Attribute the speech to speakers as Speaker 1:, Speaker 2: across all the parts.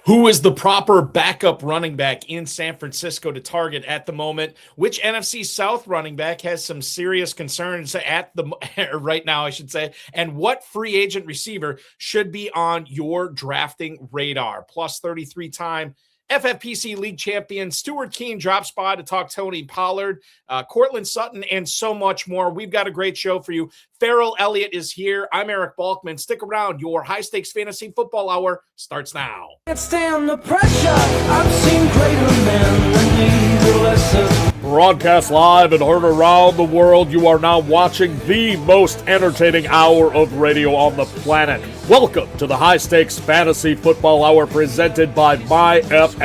Speaker 1: Who is the proper backup running back in San Francisco to target at the moment? Which NFC South running back has some serious concerns at the right now, I should say? And what free agent receiver should be on your drafting radar? Plus 33-time FFPC League champion Stewart Kuehne drops by to talk Tony Pollard, Cortland Sutton, and so much more. We've got a great show for you. Ferrell Elliott is here. I'm Eric Balkman. Stick around. Your high-stakes fantasy football hour starts now.
Speaker 2: Can't stand the pressure. I've seen greater men than need a lesson.
Speaker 3: Broadcast live and heard around the world, you are now watching the most entertaining hour of radio on the planet. Welcome to the High Stakes Fantasy Football Hour presented by MyFFPC.com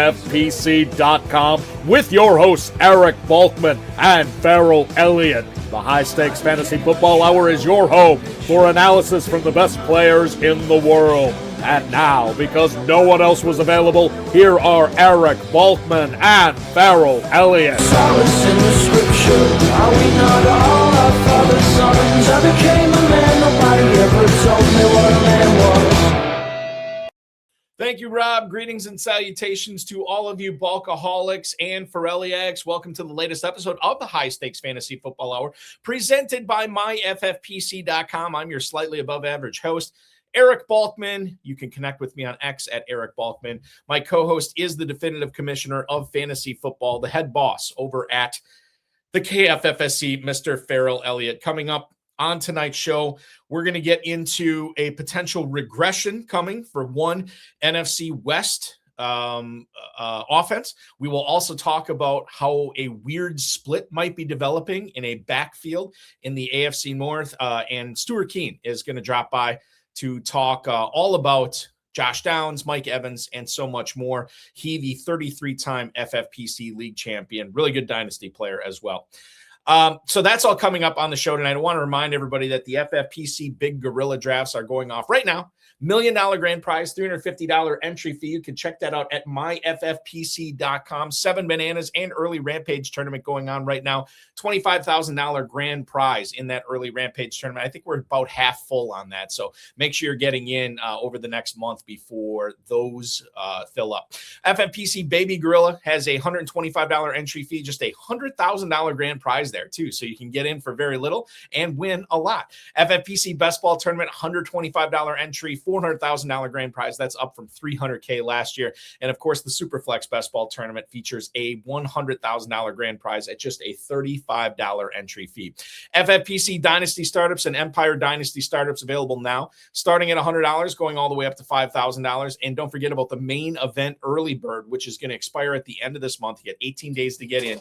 Speaker 3: with your hosts Eric Balkman and Ferrell Elliott. The High Stakes Fantasy Football Hour is your home for analysis from the best players in the world. And now, because no one else was available, here are Eric Balkman and Ferrell Elliott.
Speaker 2: Solace in the scripture. Are we not all our father's sons? I became a man. Nobody ever told me what a man was.
Speaker 1: Thank you, Rob. Greetings and salutations to all of you Balkaholics and Ferrelliacs. Welcome to the latest episode of the High Stakes Fantasy Football Hour, presented by MyFFPC.com. I'm your slightly above average host, Eric Balkman. You can connect with me on X at Eric Balkman. My co-host is the definitive commissioner of fantasy football, the head boss over at the KFFSC, Mr. Ferrell Elliott. Coming up on tonight's show, we're going to get into a potential regression coming for one NFC West offense. We will also talk about how a weird split might be developing in a backfield in the AFC North. And Stewart Kuehne is going to drop by to talk all about Josh Downs, Mike Evans, and so much more. He, the 33-time FFPC League champion, really good dynasty player as well. So that's all coming up on the show tonight. I want to remind everybody that the FFPC Big Gorilla drafts are going off right now. $1 million grand prize, $350 entry fee. You can check that out at myffpc.com. 7 bananas and early Rampage tournament going on right now. $25,000 grand prize in that early Rampage tournament. I think we're about half full on that. So make sure you're getting in over the next month before those fill up. FFPC Baby Gorilla has a $125 entry fee, just a $100,000 grand prize there too. So you can get in for very little and win a lot. FFPC Best Ball Tournament, $125 entry, $400,000 grand prize. That's up from $300K last year. And of course, the Superflex Best Ball Tournament features a $100,000 grand prize at just a $35 entry fee. FFPC Dynasty Startups and Empire Dynasty Startups available now, starting at $100, going all the way up to $5,000. And don't forget about the main event early bird, which is going to expire at the end of this month. You get 18 days to get in.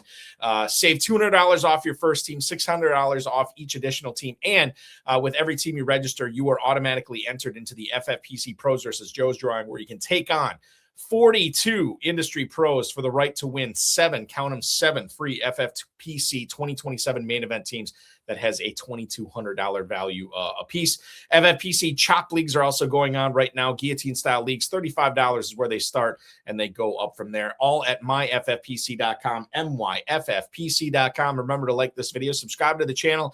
Speaker 1: Save $200 off your first team, $600 off each additional team. And with every team you register, you are automatically entered into the FFPC Pros versus Joe's drawing, where you can take on 42 industry pros for the right to win 7 free FFPC 2027 main event teams that has a $2,200 value a piece. FFPC Chop Leagues are also going on right now. Guillotine style leagues, $35 is where they start, and they go up from there. All at myffpc.com, myffpc.com. Remember to like this video, subscribe to the channel.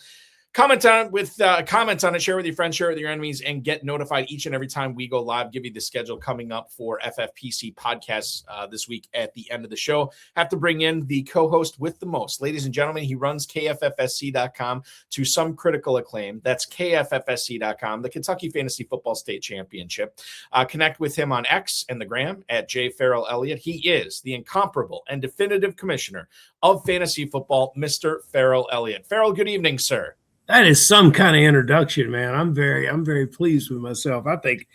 Speaker 1: Comment on it, share with your friends, share with your enemies, and get notified each and every time we go live. Give you the schedule coming up for FFPC podcasts this week at the end of the show. Have to bring in the co-host with the most. Ladies and gentlemen, he runs KFFSC.com to some critical acclaim. That's KFFSC.com, the Kentucky Fantasy Football State Championship. Connect with him on X and the Gram at Ferrell Elliott. He is the incomparable and definitive commissioner of fantasy football, Mr. Ferrell Elliott. Ferrell, good evening, sir.
Speaker 4: That is some kind of introduction, man. I'm very pleased with myself. I think,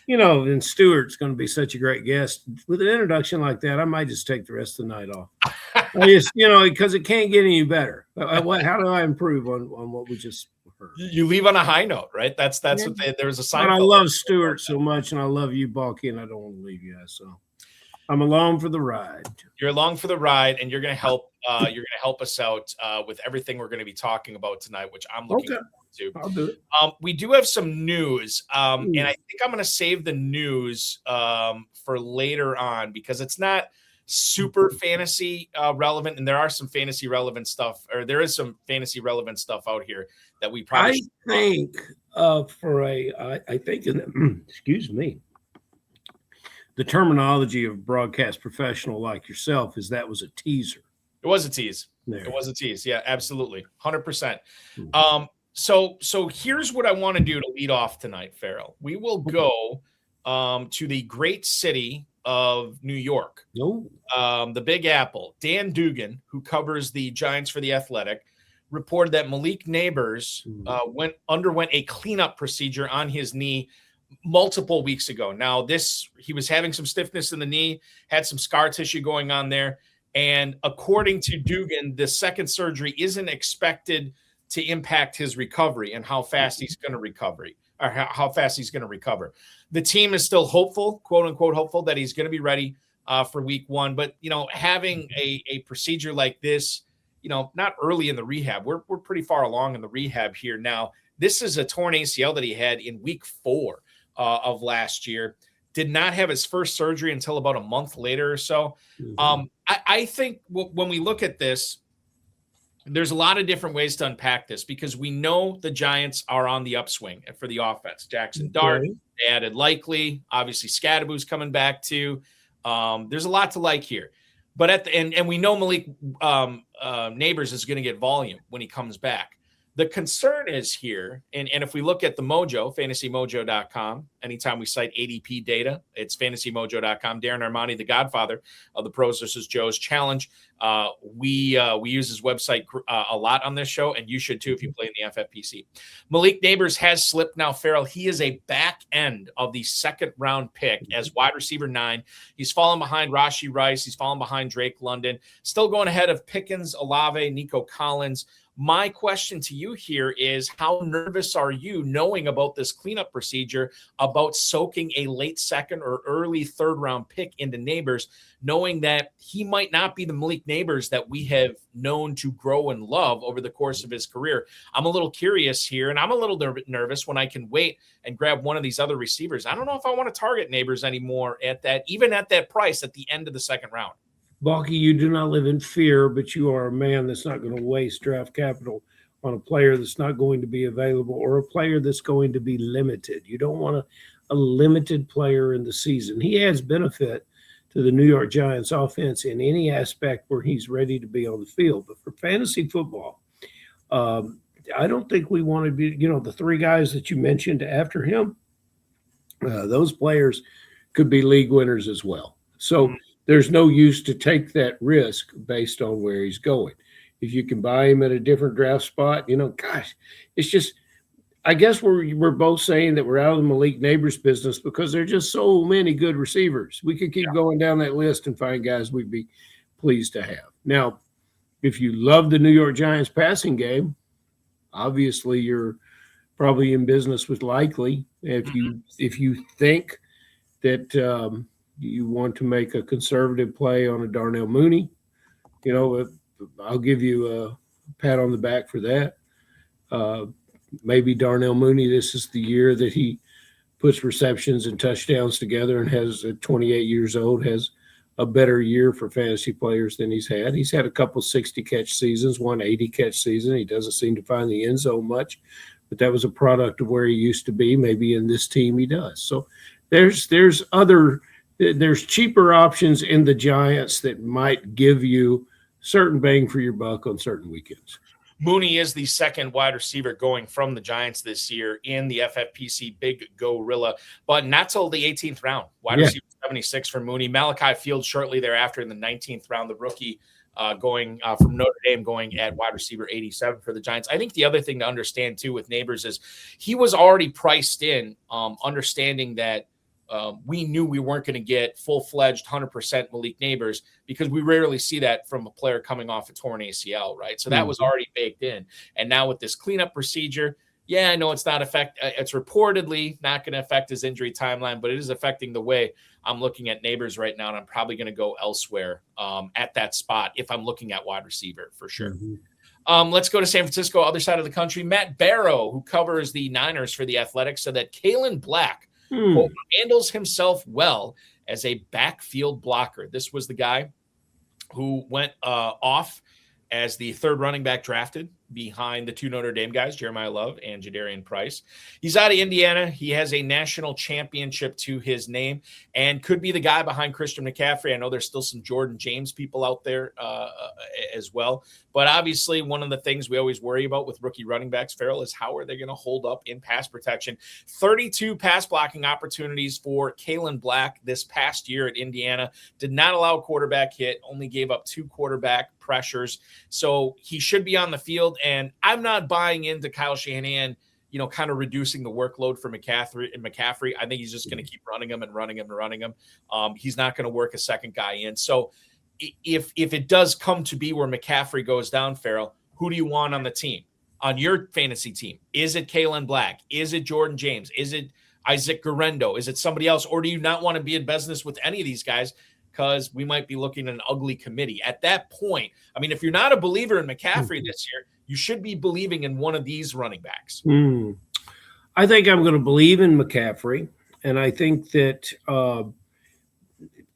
Speaker 4: and Stewart's going to be such a great guest. With an introduction like that, I might just take the rest of the night off. Because it can't get any better. How do I improve on what we just heard?
Speaker 1: You leave on a high note, right? That's what there was a sign.
Speaker 4: I love Stewart so much, and I love you, Balky, and I don't want to leave you guys. So I'm along for the ride.
Speaker 1: You're along for the ride, and you're going to help. You're going to help us out with everything we're going to be talking about tonight, which I'm looking forward to.
Speaker 4: I'll do it.
Speaker 1: We do have some news, and I think I'm going to save the news for later on because it's not super fantasy relevant, and there are some fantasy relevant stuff, or there is some fantasy relevant stuff out here that we probably.
Speaker 4: I think excuse me. the terminology of broadcast professional like yourself is that was a teaser.
Speaker 1: It was a tease.
Speaker 4: There.
Speaker 1: It was a tease. Yeah, absolutely. 100%.
Speaker 4: Mhm.
Speaker 1: So here's what I want to do to lead off tonight, Ferrell. We will go to the great city of New York,
Speaker 4: No.
Speaker 1: the Big Apple. Dan Dugan, who covers the Giants for The Athletic, reported that Malik Neighbors underwent a cleanup procedure on his knee multiple weeks ago. Now, he was having some stiffness in the knee, had some scar tissue going on there. And according to Dugan, the second surgery isn't expected to impact his recovery and how fast he's going to recover. Or how fast he's going to recover. The team is still hopeful, quote unquote, hopeful that he's going to be ready for week 1. But, having a procedure like this, not early in the rehab, we're pretty far along in the rehab here now. This is a torn ACL that he had in week 4 of last year. Did not have his first surgery until about a month later or so. I think when we look at this, there's a lot of different ways to unpack this because we know the Giants are on the upswing for the offense. Jackson Dart, they added Likely, obviously Scadaboo's coming back too. There's a lot to like here. But at the end, and we know Malik Neighbors is going to get volume when he comes back. The concern is here, and if we look at the Mojo, fantasymojo.com, anytime we cite ADP data, it's fantasymojo.com. Darren Armani, the godfather of the Pros vs. Joes Challenge. We use his website a lot on this show, and you should too if you play in the FFPC. Malik Neighbors has slipped now, Ferrell. He is a back end of the second-round pick as wide receiver 9. He's fallen behind Rashee Rice. He's fallen behind Drake London. Still going ahead of Pickens, Olave, Nico Collins. My question to you here is, how nervous are you knowing about this cleanup procedure, about soaking a late second or early third round pick into Neighbors, knowing that he might not be the Malik Neighbors that we have known to grow and love over the course of his career? I'm a little curious here, and I'm a little nervous when I can wait and grab one of these other receivers. I don't know if I want to target Neighbors anymore even at that price at the end of the second round.
Speaker 4: Balky, you do not live in fear, but you are a man that's not going to waste draft capital on a player that's not going to be available or a player that's going to be limited. You don't want a limited player in the season. He adds benefit to the New York Giants offense in any aspect where he's ready to be on the field. But for fantasy football, I don't think we want to be, the 3 guys that you mentioned after him, those players could be league winners as well. So there's no use to take that risk based on where he's going. If you can buy him at a different draft spot, it's just, I guess we're both saying that we're out of the Malik Neighbors business because there are just so many good receivers. We could keep going down that list and find guys we'd be pleased to have. Now, if you love the New York Giants passing game, obviously you're probably in business with Likely. If you think that you want to make a conservative play on a Darnell Mooney, I'll give you a pat on the back for that. Maybe Darnell Mooney, this is the year that he puts receptions and touchdowns together and has, at 28 years old, has a better year for fantasy players than he's had. He's had a couple 60-catch seasons, one 80-catch season. He doesn't seem to find the end zone much, but that was a product of where he used to be. Maybe in this team he does. So there's cheaper options in the Giants that might give you certain bang for your buck on certain weekends.
Speaker 1: Mooney is the second wide receiver going from the Giants this year in the FFPC Big Gorilla, but not till the 18th round. Wide receiver 76 for Mooney. Malachi Fields shortly thereafter in the 19th round, the rookie going from Notre Dame, going at wide receiver 87 for the Giants. I think the other thing to understand too with Neighbors is he was already priced in, understanding that we knew we weren't going to get full-fledged 100% Malik Neighbors because we rarely see that from a player coming off a torn ACL, right? So that was already baked in. And now with this cleanup procedure, I know it's it's reportedly not going to affect his injury timeline, but it is affecting the way I'm looking at Neighbors right now, and I'm probably going to go elsewhere at that spot if I'm looking at wide receiver for sure. Let's go to San Francisco, other side of the country. Matt Barrow, who covers the Niners for the Athletics, said that Kalen Black handles himself well as a backfield blocker. This was the guy who went off as the third running back drafted behind the two Notre Dame guys, Jeremiah Love and Jadarian Price. He's out of Indiana. He has a national championship to his name and could be the guy behind Christian McCaffrey. I know there's still some Jordan James people out there as well. But obviously, one of the things we always worry about with rookie running backs, Ferrell, is how are they going to hold up in pass protection? 32 pass blocking opportunities for Kalen Black this past year at Indiana. Did not allow a quarterback hit, only gave up 2 quarterback pressures. So he should be on the field. And I'm not buying into Kyle Shanahan, kind of reducing the workload for McCaffrey. I think he's just going to keep running him. He's not going to work a second guy in. So if it does come to be where McCaffrey goes down, Ferrell, who do you want on the team, on your fantasy team? Is it Kalen Black? Is it Jordan James? Is it Isaac Guerrero? Is it somebody else? Or do you not want to be in business with any of these guys? Because we might be looking at an ugly committee. At that point, I mean, if you're not a believer in McCaffrey this year, you should be believing in one of these running backs.
Speaker 4: I think I'm going to believe in McCaffrey, and I think that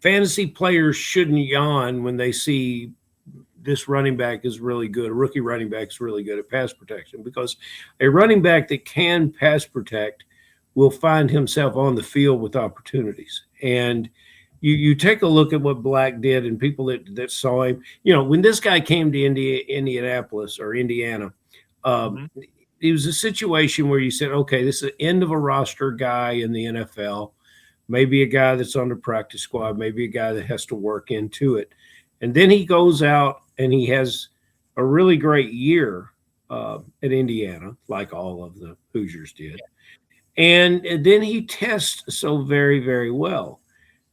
Speaker 4: fantasy players shouldn't yawn when they see this running back is really good. A rookie running back is really good at pass protection, because a running back that can pass protect will find himself on the field with opportunities. And you take a look at what Black did and people that saw him. When this guy came to Indianapolis or Indiana, it was a situation where you said, okay, this is the end of a roster guy in the NFL, maybe a guy that's on the practice squad, maybe a guy that has to work into it. And then he goes out and he has a really great year at Indiana, like all of the Hoosiers did. And then he tests so very, very well.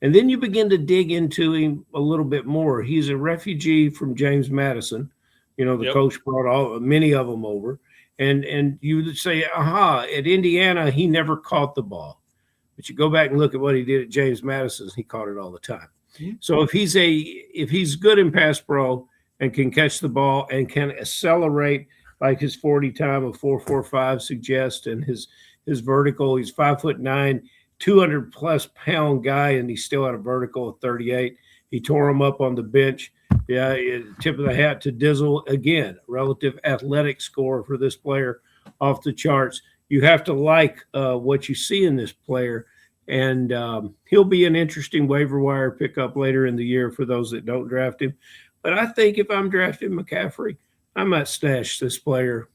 Speaker 4: And then you begin to dig into him a little bit more. He's a refugee from James Madison. The coach brought many of them over. And you would say, at Indiana, he never caught the ball. But you go back and look at what he did at James Madison, he caught it all the time. So if he's good in pass pro and can catch the ball and can accelerate like his 40 time of 4.45 suggests, and his vertical, he's 5'9", 200 plus pound guy, and he still had a vertical of 38. He tore him up on the bench. Yeah, tip of the hat to Dizzle. Again, relative athletic score for this player off the charts. You have to like what you see in this player, and he'll be an interesting waiver wire pickup later in the year for those that don't draft him. But I think if I'm drafting McCaffrey, I might stash this player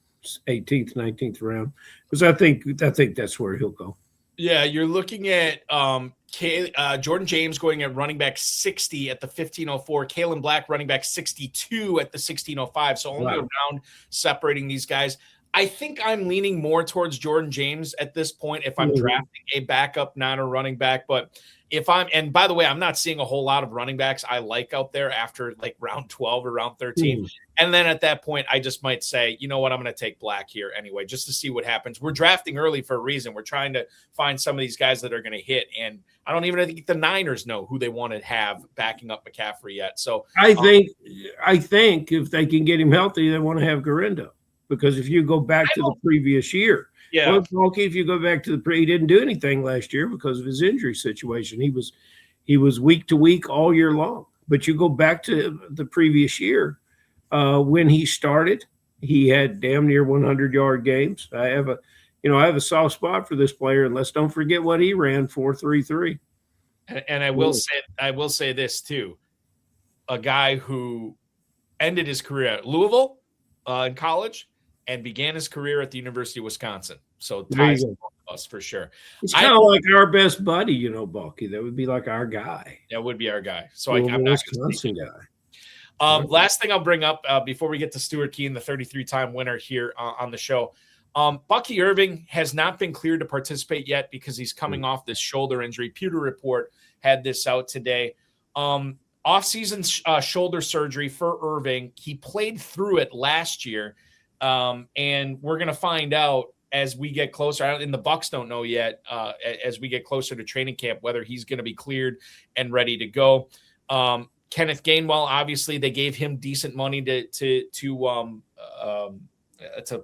Speaker 4: 18th, 19th round, because I think that's where he'll go.
Speaker 1: Yeah, you're looking at Jordan James going at running back 60 at the 1504, Kalen Black running back 62 at the 1605. So only a round separating these guys. I think I'm leaning more towards Jordan James at this point if I'm drafting a backup, not a running back. But and by the way, I'm not seeing a whole lot of running backs I like out there after like round 12 or round 13. And then at that point, I just might say, you know what, I'm going to take Black here anyway, just to see what happens. We're drafting early for a reason. We're trying to find some of these guys that are going to hit. And I don't even think the Niners know who they want to have backing up McCaffrey yet. So I
Speaker 4: think if they can get him healthy, they want to have Guerrero. Because if you go back to the previous year, if you go back to he didn't do anything last year because of his injury situation. He was week to week all year long. But you go back to the previous year, when he started, he had damn near 100-yard games. I have a soft spot for this player, and let's don't forget what he ran, 4.33.
Speaker 1: And I will say this too, a guy who ended his career at Louisville in college and began his career at the University of Wisconsin. So ties us for sure.
Speaker 4: It's kind of like our best buddy, Balky. That would be like our guy.
Speaker 1: That would be our guy. So I'm not
Speaker 4: Wisconsin guy.
Speaker 1: Last thing I'll bring up before we get to Stewart Kuehne, the 33-time winner here on the show. Bucky Irving has not been cleared to participate yet because he's coming off this shoulder injury. Pewter Report had this out today. Off-season shoulder surgery for Irving. He played through it last year, and we're going to find out as we get closer. And the Bucs don't know yet as we get closer to training camp whether he's going to be cleared and ready to go. Kenneth Gainwell, obviously, they gave him decent money to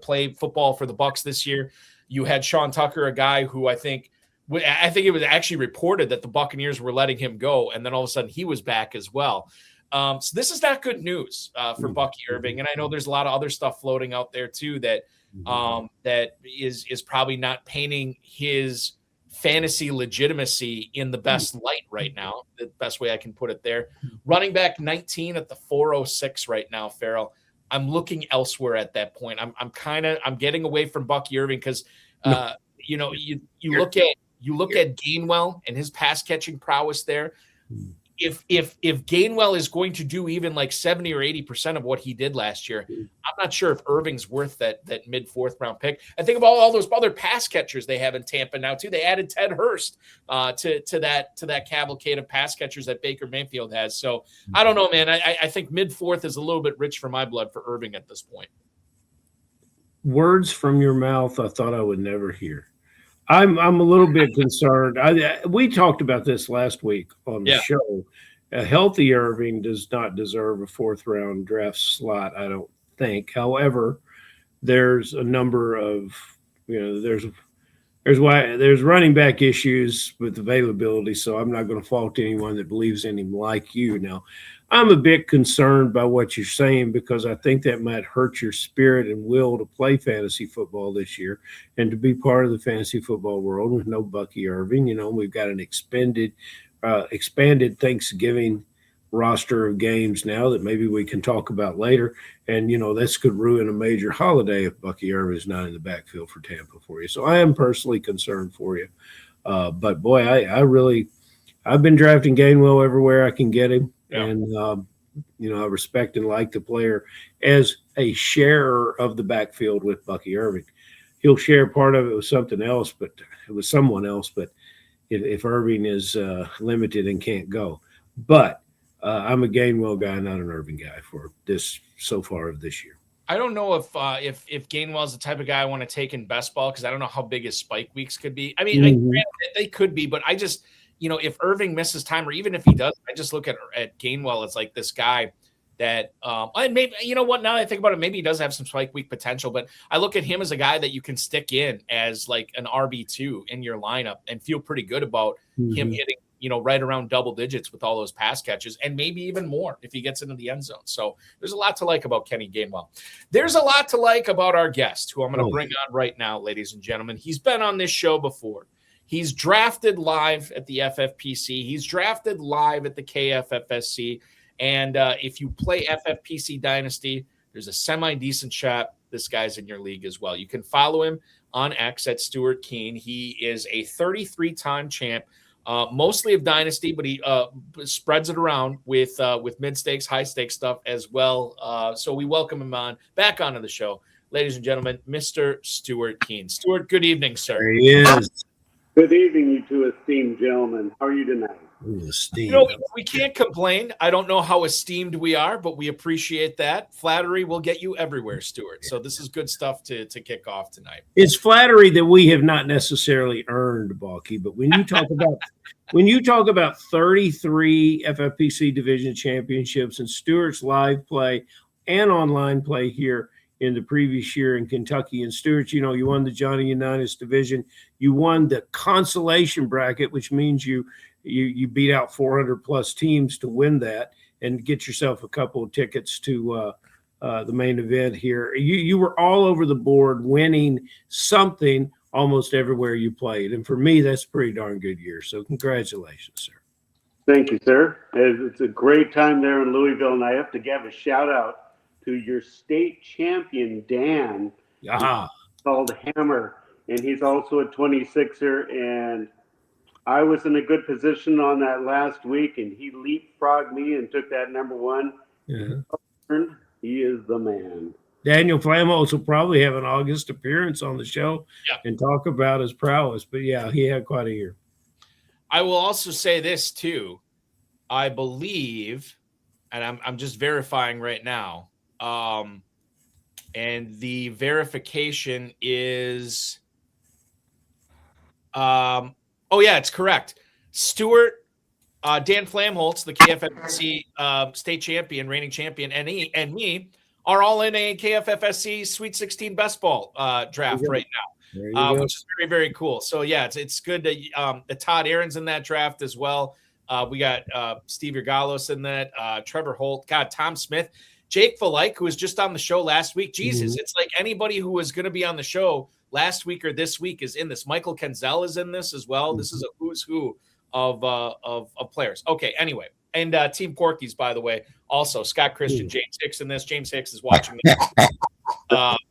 Speaker 1: play football for the Bucs this year. You had Sean Tucker, a guy who I think it was actually reported that the Buccaneers were letting him go, and then all of a sudden he was back as well. So this is not good news for Bucky Irving. And I know there's a lot of other stuff floating out there too that that is probably not painting his fantasy legitimacy in the best light right now. The best way I can put it there. Running back 19 at the 406 right now, Ferrell. I'm looking elsewhere at that point. I'm getting away from Bucky Irving because you look at Gainwell and his pass catching prowess there. If Gainwell is going to do even like 70 or 80% of what he did last year, I'm not sure if Irving's worth that mid 4th round pick. I think about all those other pass catchers they have in Tampa now too. They added Ted Hurst to that cavalcade of pass catchers that Baker Mayfield has. So I don't know, man. I think mid 4th is a little bit rich for my blood for Irving at this point.
Speaker 4: Words from your mouth I thought I would never hear. I'm a little bit concerned. We talked about this last week on the show. A healthy Irving does not deserve a 4th round draft slot, I don't think. However, there's a number of there's running back issues with availability, so I'm not going to fault anyone that believes in him like you. Now, I'm a bit concerned by what you're saying because I think that might hurt your spirit and will to play fantasy football this year and to be part of the fantasy football world with no Bucky Irving. We've got an expanded Thanksgiving roster of games now that maybe we can talk about later. And, this could ruin a major holiday if Bucky Irving is not in the backfield for Tampa for you. So I am personally concerned for you. But, boy, I've been drafting Gainwell everywhere I can get him. Yeah. And, I respect and like the player as a sharer of the backfield with Bucky Irving. He'll share part of it with something else, but it was someone else. But if Irving is limited and can't go. But I'm a Gainwell guy, not an Irving guy for this so far of this year.
Speaker 1: I don't know if Gainwell is the type of guy I want to take in best ball because I don't know how big his spike weeks could be. I mean, they could be, but I just – if Irving misses time or even if he does, I just look at Gainwell as like this guy that and maybe now that I think about it, maybe he does have some spike week potential, but I look at him as a guy that you can stick in as like an RB2 in your lineup and feel pretty good about him hitting, right around double digits with all those pass catches and maybe even more if he gets into the end zone. So there's a lot to like about Kenny Gainwell. There's a lot to like about our guest who I'm going to bring on right now, ladies and gentlemen. He's been on this show before. He's drafted live at the FFPC. He's drafted live at the KFFSC. And if you play FFPC Dynasty, there's a semi-decent shot this guy's in your league as well. You can follow him on X at Stewart Kuehne. He is a 33-time champ, mostly of Dynasty, but he spreads it around with mid-stakes, high-stakes stuff as well. So we welcome him back onto the show. Ladies and gentlemen, Mr. Stewart Kuehne. Stewart, good evening, sir.
Speaker 4: There he is.
Speaker 5: Good evening, you two esteemed gentlemen. How are you tonight?
Speaker 1: We can't complain. I don't know how esteemed we are, but we appreciate that. Flattery will get you everywhere, Stewart. So this is good stuff to kick off tonight.
Speaker 4: It's flattery that we have not necessarily earned, Balky. But when you talk about 33 FFPC division championships and Stewart's live play and online play here in the previous year in Kentucky. And Stewart, you won the Johnny Unitas division. You won the consolation bracket, which means you beat out 400 plus teams to win that and get yourself a couple of tickets to the main event here. You were all over the board winning something almost everywhere you played. And for me, that's a pretty darn good year. So congratulations, sir.
Speaker 5: Thank you, sir. It's a great time there in Louisville. And I have to give a shout out to your state champion, Dan, called Hammer, and he's also a 26er, and I was in a good position on that last week, and he leapfrogged me and took that number one. Yeah. He is the man.
Speaker 4: Daniel Flamos will probably have an August appearance on the show and talk about his prowess, but yeah, he had quite a year.
Speaker 1: I will also say this too. I believe, and I'm just verifying right now, and the verification is, it's correct. Stewart, Dan Flamholtz, the KFFSC state champion, reigning champion, and me are all in a KFFSC Sweet 16 best ball draft right now, which is very, very cool. So yeah, it's good to Todd Aaron's in that draft as well. We got Steve Urgalos in that, Trevor Holt, God, Tom Smith, Jake Valike, who was just on the show last week. Jesus, it's like anybody who was going to be on the show last week or this week is in this. Michael Kenzel is in this as well. This is a who's who of players. Okay, anyway. And Team Porky's, by the way, also Scott Christian, James Hicks in this. James Hicks is watching this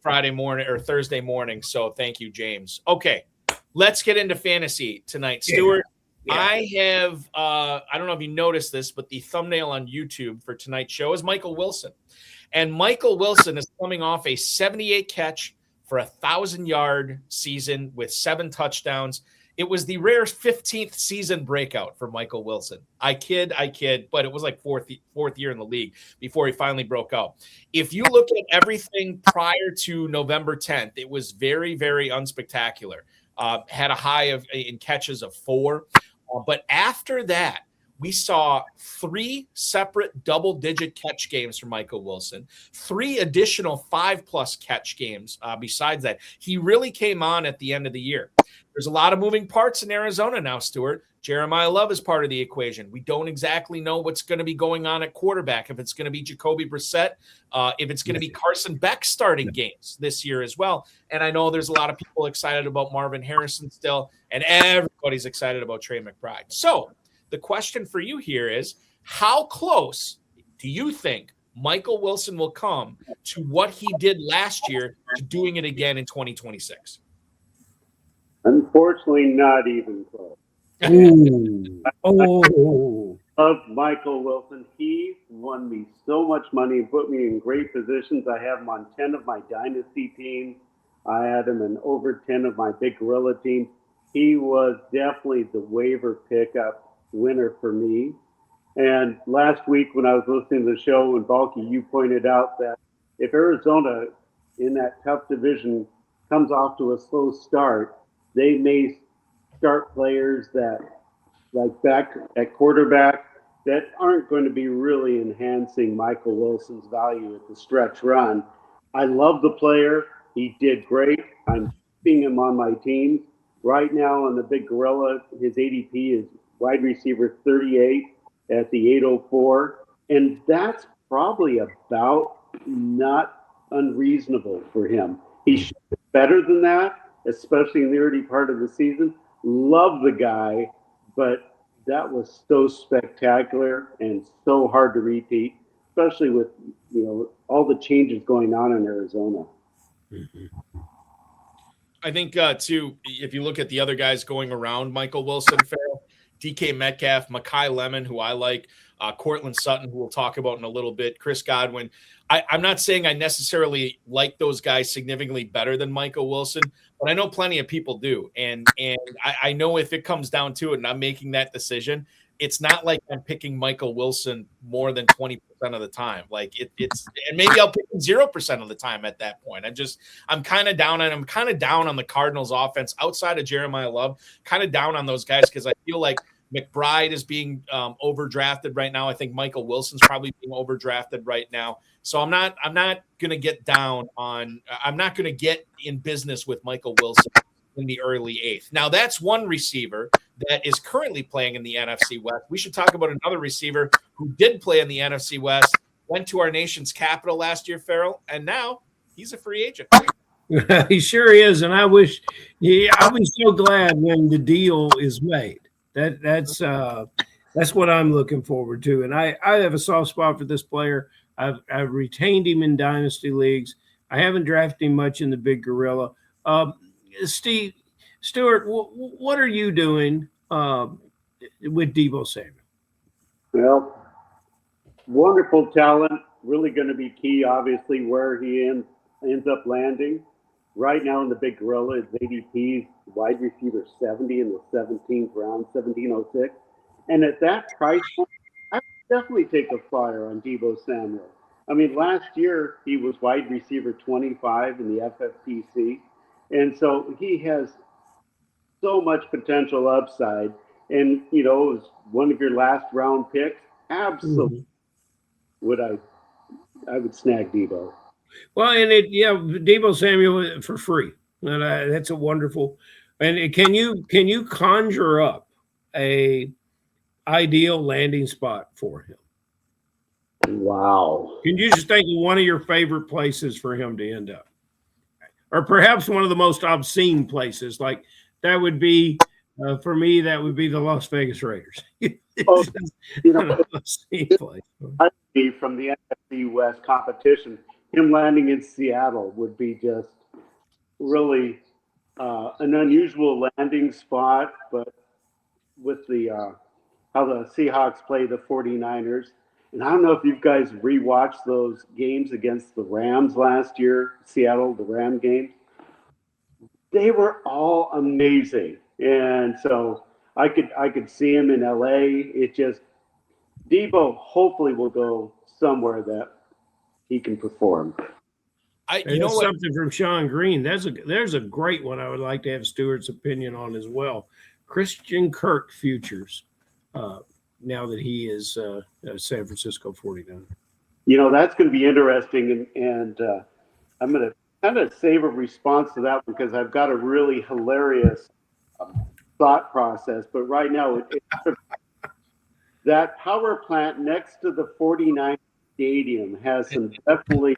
Speaker 1: Friday morning or Thursday morning. So thank you, James. Okay, let's get into fantasy tonight. Stewart, I have, I don't know if you noticed this, but the thumbnail on YouTube for tonight's show is Michael Wilson. And Michael Wilson is coming off a 78 catch for 1,000-yard season with 7 touchdowns. It was the rare 15th season breakout for Michael Wilson. I kid, but it was like fourth year in the league before he finally broke out. If you look at everything prior to November 10th, it was very, very unspectacular. Had a high in catches of 4. But after that, we saw 3 separate double-digit catch games from Michael Wilson, 3 additional 5+ catch games besides that. He really came on at the end of the year. There's a lot of moving parts in Arizona now, Stewart. Jeremiah Love is part of the equation. We don't exactly know what's going to be going on at quarterback, if it's going to be Jacoby Brissett, if it's going to be Carson Beck starting games this year as well. And I know there's a lot of people excited about Marvin Harrison still, and everybody's excited about Trey McBride. So the question for you here is, how close do you think Michael Wilson will come to what he did last year to doing it again in 2026?
Speaker 5: Unfortunately, not even close.
Speaker 4: Oh,
Speaker 5: Of Michael Wilson, he won me so much money and put me in great positions. I have him on 10 of my dynasty teams. I had him in over 10 of my Big Gorilla teams. He was definitely the waiver pickup winner for me. And last week when I was listening to the show, and Balky, you pointed out that if Arizona in that tough division comes off to a slow start, they may start players that, like back at quarterback, that aren't going to be really enhancing Michael Wilson's value at the stretch run. I love the player. He did great. I'm keeping him on my team. Right now on the Big Gorilla, his ADP is wide receiver 38 at the 804. And that's probably about not unreasonable for him. He should be better than that, especially in the early part of the season. Love the guy, but that was so spectacular and so hard to repeat, especially with, you know, all the changes going on in Arizona.
Speaker 1: I think, too, if you look at the other guys going around Michael Wilson, Ferrell, DK Metcalf, Mekhi Lemon, who I like, Cortland Sutton, who we'll talk about in a little bit, Chris Godwin. I'm not saying I necessarily like those guys significantly better than Michael Wilson, but I know plenty of people do. And I know if it comes down to it and I'm making that decision, it's not like I'm picking Michael Wilson more than 20% of the time. Like it's and maybe I'll pick him 0% of the time at that point. I'm kind of down on the Cardinals offense outside of Jeremiah Love, kind of down on those guys because I feel like McBride is being overdrafted right now. I think Michael Wilson's probably being overdrafted right now. So I'm not going to get I'm not going to get in business with Michael Wilson in the early 8th. Now that's one receiver that is currently playing in the NFC West. We should talk about another receiver who did play in the NFC West, went to our nation's capital last year, Ferrell, and now he's a free agent.
Speaker 4: He sure is. And I'll be so glad when the deal is made. That's what I'm looking forward to. And I have a soft spot for this player. I've retained him in dynasty leagues. I haven't drafted him much in the Big Gorilla. Stewart, what are you doing with Deebo Samuel?
Speaker 5: Well, wonderful talent, really going to be key, obviously, where he ends up landing. Right now in the Big Gorilla, his ADP is wide receiver 70 in the 17th round, 1706. And at that price point, I would definitely take a flyer on Deebo Samuel. I mean, last year he was wide receiver 25 in the FFPC. And so he has so much potential upside. And, you know, it was one of your last round picks. Absolutely. I would snag Deebo.
Speaker 4: Well, and Deebo Samuel for free. And that's a wonderful. And can you conjure up a ideal landing spot for him?
Speaker 5: Wow.
Speaker 4: Can you just think of one of your favorite places for him to end up? Or perhaps one of the most obscene places? Like that would be, for me, that would be the Las Vegas Raiders.
Speaker 5: Oh, you know,
Speaker 4: obscene place.
Speaker 5: I'd be from the NFC West competition. Him landing in Seattle would be just really an unusual landing spot, but with the how the Seahawks play the 49ers. And I don't know if you guys rewatched those games against the Rams last year, Seattle, the Ram games. They were all amazing. And so I could see him in LA. It just Debo hopefully will go somewhere that he can perform.
Speaker 4: You know something from Sean Green. There's a great one I would like to have Stewart's opinion on as well. Christian Kirk futures. Now that he is a San Francisco 49er.
Speaker 5: You know, that's going to be interesting, and I'm going to kind of save a response to that because I've got a really hilarious thought process. But right now, that power plant next to the 49 stadium has some definitely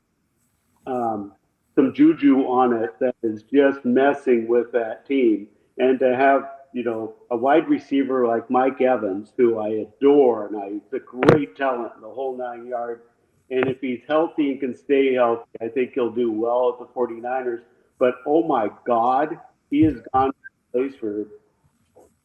Speaker 5: some juju on it that is just messing with that team. And to have, you know, a wide receiver like Mike Evans, who I adore, and he's a great talent in the whole 9 yards. And if he's healthy and can stay healthy, I think he'll do well at the 49ers. But, oh, my God, he has gone to a place where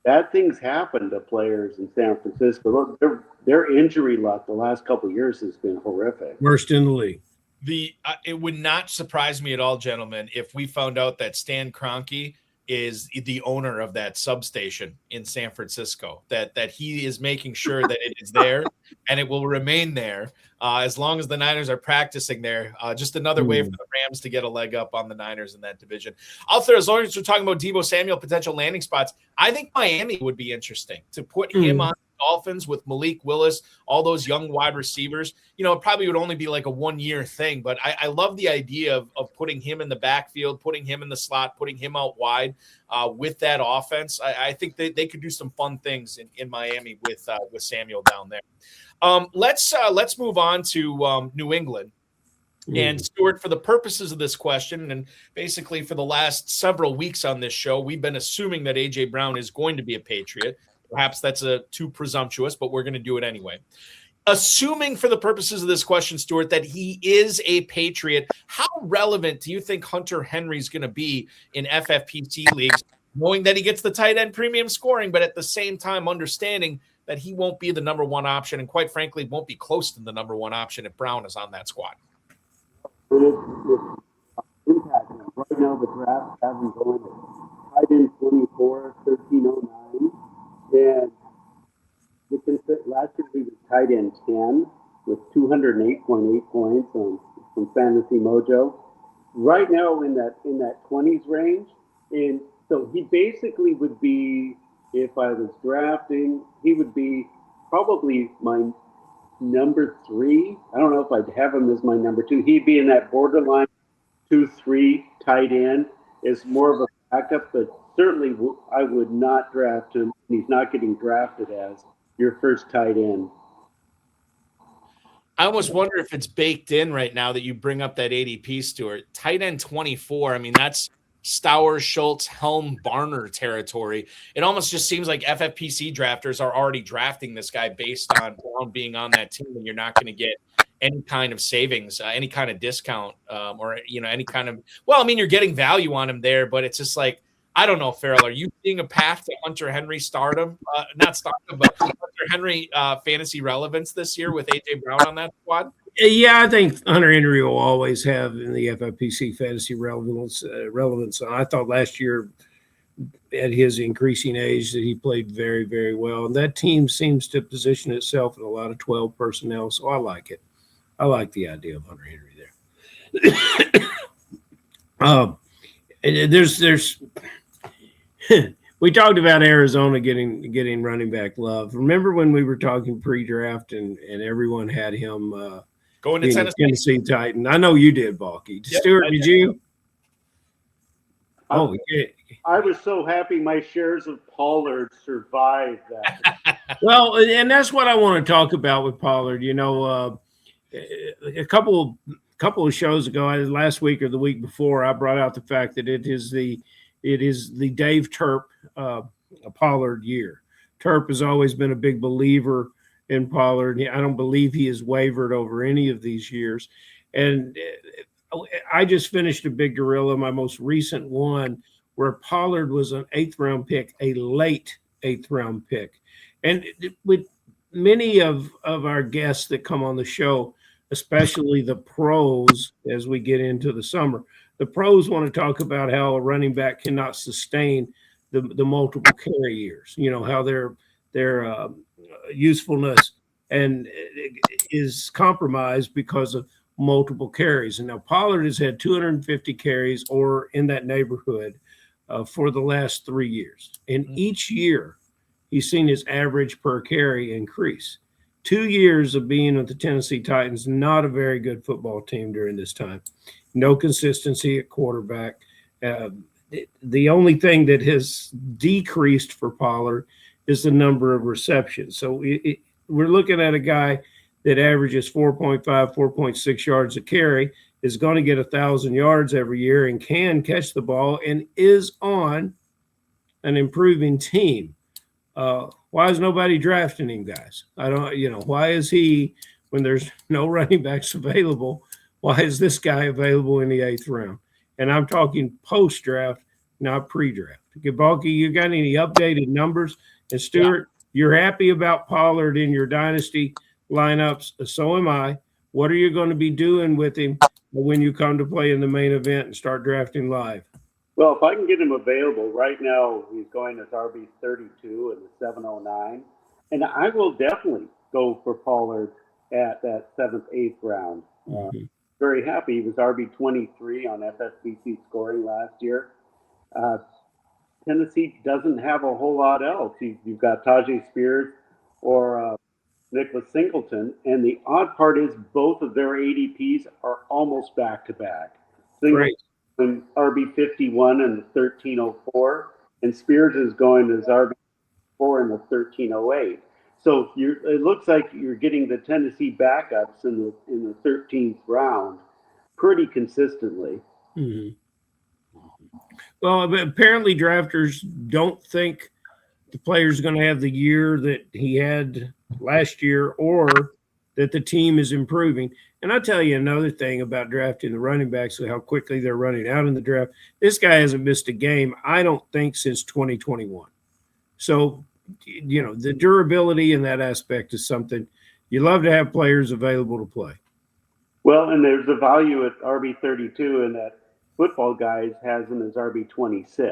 Speaker 5: bad things happen to players in San Francisco. Look, their injury luck the last couple of years has been horrific.
Speaker 4: Worst in the league.
Speaker 1: It would not surprise me at all, gentlemen, if we found out that Stan Kroenke is the owner of that substation in San Francisco, that he is making sure that it is there and it will remain there as long as the Niners are practicing there. Just another way for the Rams to get a leg up on the Niners in that division. Out there, as long as we're talking about Deebo Samuel, potential landing spots, I think Miami would be interesting to put him on Dolphins with Malik Willis, all those young wide receivers. You know, it probably would only be like a 1 year thing, but I love the idea of putting him in the backfield, putting him in the slot, putting him out wide with that offense. I think they could do some fun things in Miami with Samuel down there. Let's move on to New England. And Stewart, for the purposes of this question, and basically for the last several weeks on this show, we've been assuming that A.J. Brown is going to be a Patriot. Perhaps that's too presumptuous, but we're going to do it anyway. Assuming for the purposes of this question, Stewart, that he is a Patriot, how relevant do you think Hunter Henry is going to be in FFPC leagues, knowing that he gets the tight end premium scoring, but at the same time understanding that he won't be the number one option and, quite frankly, won't be close to the number one option if Brown is on that squad?
Speaker 5: It's impacting him. Right now, the draft has him going at tight end 24, 1309. And last year he was tight end 10 with 208.8 points from Fantasy Mojo. Right now in that 20s range, and so he basically would be, if I was drafting, he would be probably my number 3. I don't know if I'd have him as my number 2. He'd be in that borderline 2-3 tight end. Is more of a backup, but certainly I would not draft him. He's not getting drafted as your first tight end.
Speaker 1: I almost wonder if it's baked in right now that you bring up that ADP, Stewart. Tight end 24, I mean, that's Stowers, Schultz, Helm, Barner territory. It almost just seems like FFPC drafters are already drafting this guy based on Brown being on that team, and you're not going to get any kind of savings, any kind of discount, or, you know, any kind of – well, I mean, you're getting value on him there, but it's just like, I don't know, Ferrell, are you seeing a path to Hunter Henry stardom? Not stardom, but Hunter Henry fantasy relevance this year with A.J. Brown on that squad?
Speaker 4: Yeah, I think Hunter Henry will always have in the FFPC fantasy relevance. I thought last year at his increasing age that he played very, very well. And that team seems to position itself in a lot of 12 personnel, so I like it. I like the idea of Hunter Henry there. There's we talked about Arizona getting running back love. Remember when we were talking pre-draft and everyone had him
Speaker 1: going to
Speaker 4: Tennessee Titan? I know you did, Balky.
Speaker 1: Yep,
Speaker 4: Stewart, did you? Oh, yeah.
Speaker 5: I was so happy my shares of Pollard survived that.
Speaker 4: Well, and that's what I want to talk about with Pollard. A couple of shows ago, last week or the week before, I brought out the fact that it is the Dave Turp Pollard year. Turp has always been a big believer in Pollard. I don't believe he has wavered over any of these years. And I just finished a Big Gorilla, my most recent one, where Pollard was an 8th round pick, a late 8th round pick. And with many of our guests that come on the show, especially the pros, as we get into the summer, the pros want to talk about how a running back cannot sustain the multiple carry years, how their usefulness and is compromised because of multiple carries. And now Pollard has had 250 carries or in that neighborhood for the last 3 years. And each year he's seen his average per carry increase. 2 years of being with the Tennessee Titans, not a very good football team during this time. No consistency at quarterback. The only thing that has decreased for Pollard is the number of receptions. So we're looking at a guy that averages 4.5, 4.6 yards a carry, is going to get 1,000 yards every year and can catch the ball and is on an improving team. Why is nobody drafting him, guys? I don't, why is he, when there's no running backs available, why is this guy available in the 8th round? And I'm talking post-draft, not pre-draft. Balky, you got any updated numbers? And Stewart, you're happy about Pollard in your dynasty lineups. So am I. What are you going to be doing with him when you come to play in the main event and start drafting live?
Speaker 5: Well, if I can get him available right now, he's going as RB 32 in the 709. And I will definitely go for Pollard at that 7th, 8th round. Very happy. He was RB 23 on FFPC scoring last year. Tennessee doesn't have a whole lot else. You've got Tajay Spears or Nicholas Singleton. And the odd part is both of their ADPs are almost back-to-back.
Speaker 4: Great.
Speaker 5: In RB 51 and the 1304, and Spears is going as RB 4 in the 1308. So it looks like you're getting the Tennessee backups in the 13th round pretty consistently.
Speaker 4: Mm-hmm. Well, apparently drafters don't think the player's going to have the year that he had last year or that the team is improving. And I'll tell you another thing about drafting the running backs and how quickly they're running out in the draft. This guy hasn't missed a game, I don't think, since 2021. So, the durability in that aspect is something you love to have players available to play.
Speaker 5: Well, and there's a value at RB 32 in that Football Guys has him as RB 26.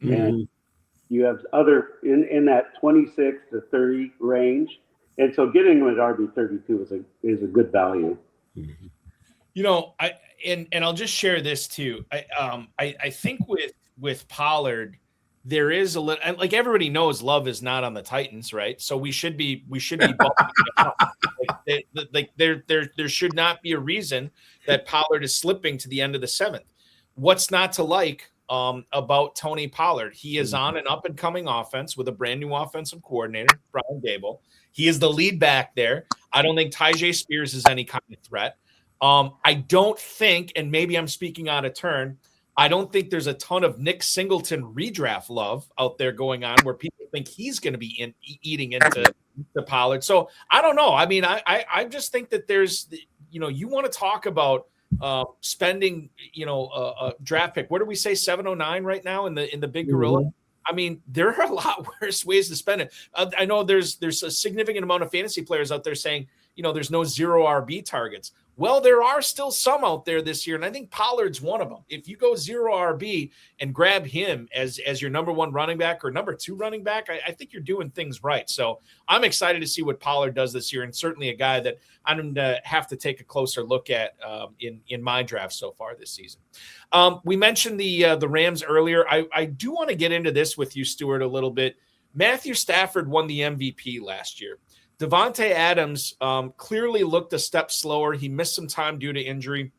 Speaker 5: Mm-hmm. And you have other in that 26 to 30 range. And so getting him at RB 32 is a good value.
Speaker 1: And I'll just share this too. I think with Pollard, there is a little, like everybody knows, Love is not on the Titans, right? So we should be there should not be a reason that Pollard is slipping to the end of the 7th. What's not to like about Tony Pollard? He is on an up and coming offense with a brand new offensive coordinator, Brian Dable. He is the lead back there. I don't think Tajay Spears is any kind of threat. I don't think, and maybe I'm speaking out of turn, I don't think there's a ton of Nick Singleton redraft love out there going on where people think he's going to be eating into Pollard. So I don't know. I mean, I just think that there's, you want to talk about spending, a draft pick. What do we say, 709 right now in the Big Gorilla? Mm-hmm. I mean, there are a lot worse ways to spend it. I know there's a significant amount of fantasy players out there saying, there's no 0 RB targets. Well, there are still some out there this year, and I think Pollard's one of them. If you go 0 RB and grab him as your number 1 running back or number 2 running back, I think you're doing things right. So I'm excited to see what Pollard does this year, and certainly a guy that I'm going to have to take a closer look at in my draft so far this season. We mentioned the Rams earlier. I do want to get into this with you, Stewart, a little bit. Matthew Stafford won the MVP last year. Devontae Adams clearly looked a step slower. He missed some time due to injury.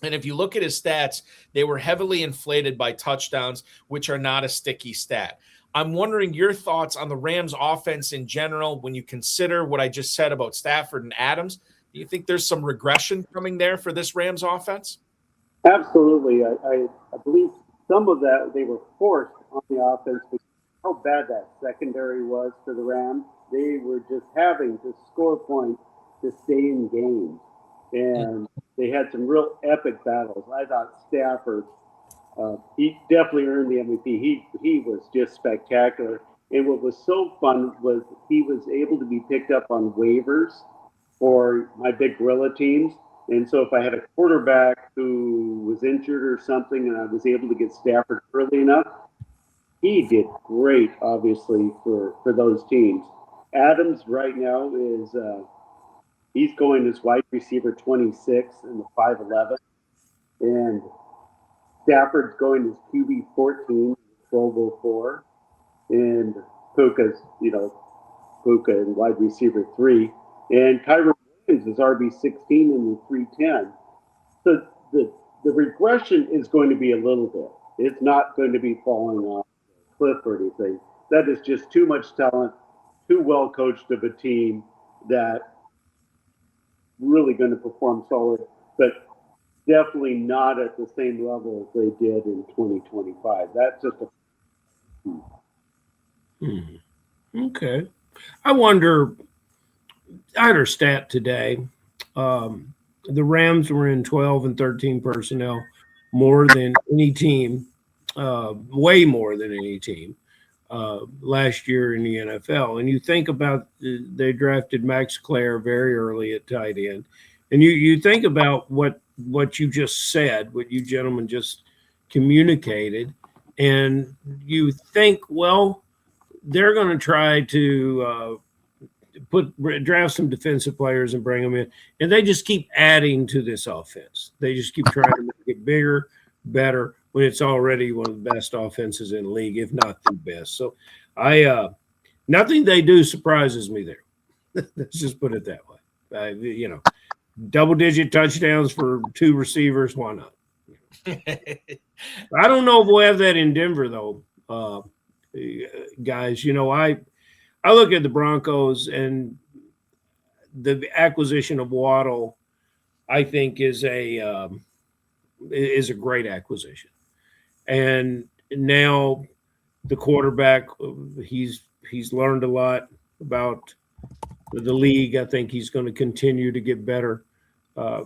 Speaker 1: And if you look at his stats, they were heavily inflated by touchdowns, which are not a sticky stat. I'm wondering your thoughts on the Rams offense in general when you consider what I just said about Stafford and Adams. Do you think there's some regression coming there for this Rams offense?
Speaker 5: Absolutely. I believe some of that they were forced on the offense because how bad that secondary was for the Rams. They were just having to score points to stay in games. And they had some real epic battles. I thought Stafford, he definitely earned the MVP. He was just spectacular. And what was so fun was he was able to be picked up on waivers for my Big Gorilla teams. And so if I had a quarterback who was injured or something and I was able to get Stafford early enough, he did great, obviously, for those teams. Adams right now is he's going as wide receiver 26 in the 5'11", and Stafford's going as QB 14, 1204, and Puka's, Puka in wide receiver 3, and Kyron Williams is RB 16 in the 310. So the regression is going to be a little bit. It's not going to be falling off the cliff or anything. That is just too much talent, too well coached of a team that really going to perform solid, but definitely not at the same level as they did in 2025. That's just
Speaker 4: Okay. I wonder, I had a stat today. The Rams were in 12 and 13 personnel more than any team, way more than any team last year in the NFL. And you think about, they drafted Max Clare very early at tight end. And you think about what you just said, what you gentlemen just communicated, and you think, well, they're going to try to draft some defensive players and bring them in, and they just keep adding to this offense. They just keep trying to make it bigger, better, when it's already one of the best offenses in the league, if not the best. So nothing they do surprises me there. Let's just put it that way. Double-digit touchdowns for 2 receivers, why not? I don't know if we'll have that in Denver, though, guys. I look at the Broncos, and the acquisition of Waddle, I think, is a great acquisition. And now the quarterback, he's learned a lot about the league. I think he's going to continue to get better. I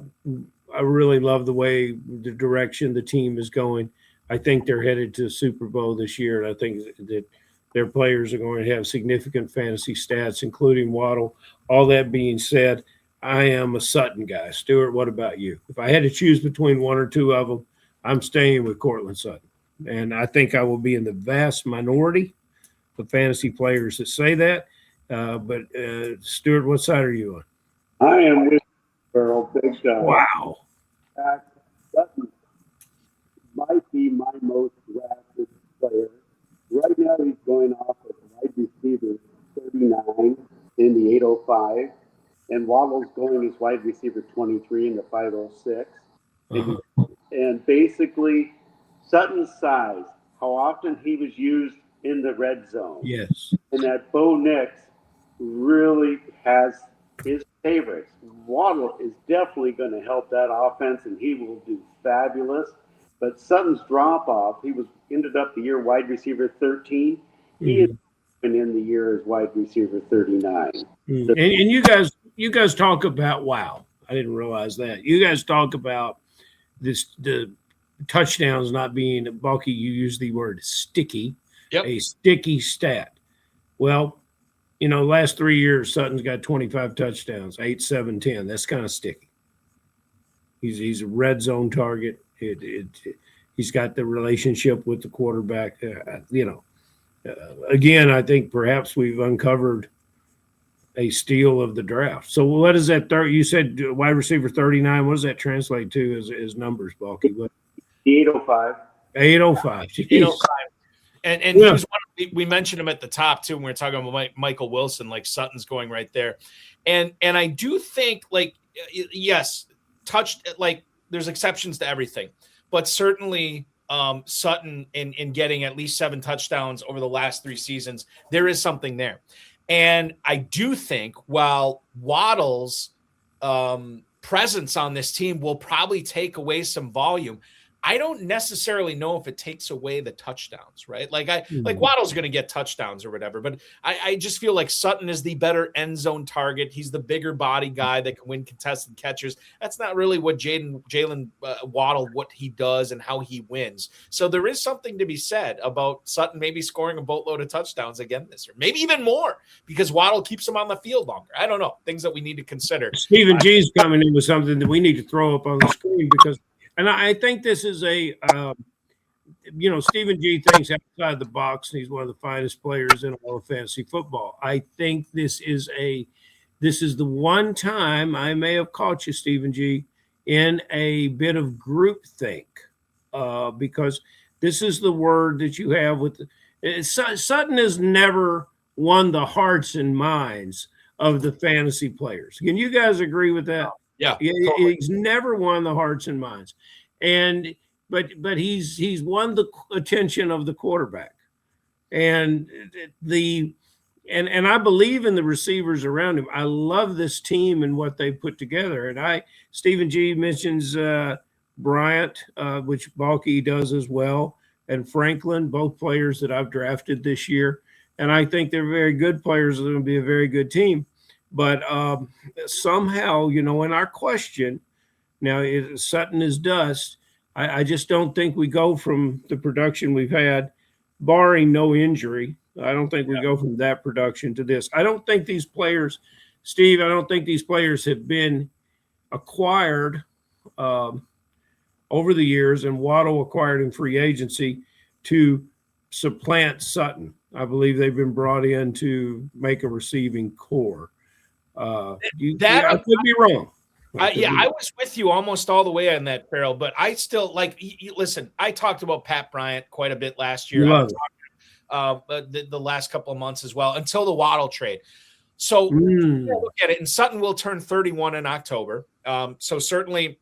Speaker 4: really love the direction the team is going. I think they're headed to the Super Bowl this year, and I think that their players are going to have significant fantasy stats, including Waddle. All that being said, I am a Sutton guy. Stewart, what about you? If I had to choose between one or two of them, I'm staying with Cortland Sutton. And I think I will be in the vast minority of fantasy players that say that. But Stewart, what side are you on?
Speaker 5: I am with Ferrell, big time.
Speaker 4: Wow.
Speaker 5: Sutton might be my most drafted player. Right now, he's going off as wide receiver 39 in the 805, and Waddle's going as wide receiver 23 in the 506. And basically, Sutton's size, how often he was used in the red zone.
Speaker 4: Yes.
Speaker 5: And that Bo Nix really has his favorites. Waddle is definitely going to help that offense, and he will do fabulous. But Sutton's drop-off, he ended up the year wide receiver 13. He has been in the year as wide receiver 39.
Speaker 4: And you guys talk about, wow, I didn't realize that. You guys talk about the touchdowns not being, Balky, you use the word sticky, a sticky stat. Well, last 3 years, Sutton's got 25 touchdowns, 8, 7, 10. That's kind of sticky. He's a red zone target. He's got the relationship with the quarterback. Again, I think perhaps we've uncovered a steal of the draft. So what is that? You said wide receiver 39. What does that translate to as numbers, Balky?
Speaker 5: 805.
Speaker 4: 805.
Speaker 1: 805. And he was we mentioned him at the top too when we were talking about Michael Wilson, like Sutton's going right there. And I do think, yes, touched, like there's exceptions to everything, but certainly Sutton in getting at least 7 touchdowns over the last 3 seasons, there is something there. And I do think while Waddle's presence on this team will probably take away some volume, I don't necessarily know if it takes away the touchdowns, right? Like Waddle's going to get touchdowns or whatever, but I just feel like Sutton is the better end zone target. He's the bigger body guy that can win contested catches. That's not really what Jalen Waddle, what he does and how he wins. So there is something to be said about Sutton maybe scoring a boatload of touchdowns again this year, maybe even more, because Waddle keeps him on the field longer. I don't know, things that we need to consider.
Speaker 4: Stephen G's coming in with something that we need to throw up on the screen because. And I think this is Stephen G thinks outside the box, and he's one of the finest players in all of fantasy football. I think this is the one time I may have caught you, Stephen G, in a bit of groupthink, because this is the word that you have with Sutton has never won the hearts and minds of the fantasy players. Can you guys agree with that?
Speaker 1: Yeah, totally.
Speaker 4: He's never won the hearts and minds, but he's won the attention of the quarterback, and I believe in the receivers around him. I love this team and what they put together. And Stephen G mentions Bryant, which Balky does as well, and Franklin, both players that I've drafted this year, and I think they're very good players. They're going to be a very good team. But somehow, in our question, now Sutton is dust. I just don't think we go from the production we've had, barring no injury. I don't think we go from that production to this. I don't think these players, Steve, have been acquired over the years, and Waddle acquired in free agency to supplant Sutton. I believe they've been brought in to make a receiving core. I could be wrong.
Speaker 1: I was with you almost all the way on that, Ferrell, but I still listen, I talked about Pat Bryant quite a bit last year. The last couple of months as well, until the Waddle trade. So look at it, and Sutton will turn 31 in October. So certainly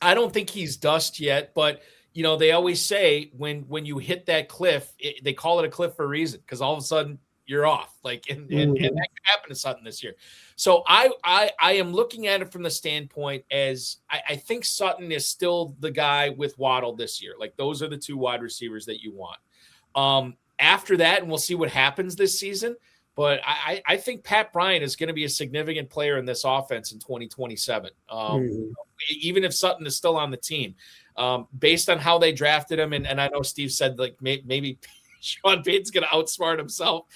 Speaker 1: I don't think he's dust yet, but they always say when you hit that cliff, they call it a cliff for a reason, because all of a sudden you're off. And that could happen to Sutton this year. So I am looking at it from the standpoint as I think Sutton is still the guy with Waddle this year. Like, those are the 2 wide receivers that you want. After that, and we'll see what happens this season, but I think Pat Bryant is going to be a significant player in this offense in 2027. Even if Sutton is still on the team, based on how they drafted him. And I know Steve said maybe Sean Payton's going to outsmart himself.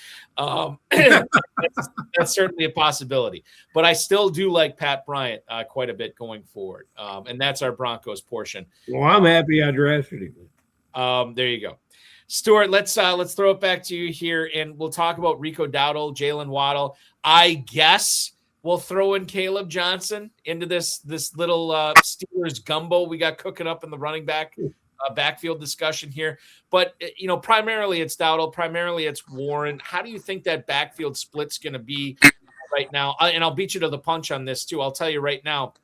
Speaker 1: That's certainly a possibility. But I still do like Pat Bryant quite a bit going forward. And that's our Broncos portion.
Speaker 4: Well, I'm happy I drafted
Speaker 1: him. There you go. Stewart, let's throw it back to you here, and we'll talk about Rico Dowdle, Jalen Waddle. I guess we'll throw in Caleb Johnson into this little Steelers gumbo we got cooking up in the running backfield discussion here. But, primarily it's Dowdle, primarily it's Warren. How do you think that backfield split's going to be right now? And I'll beat you to the punch on this too. I'll tell you right now,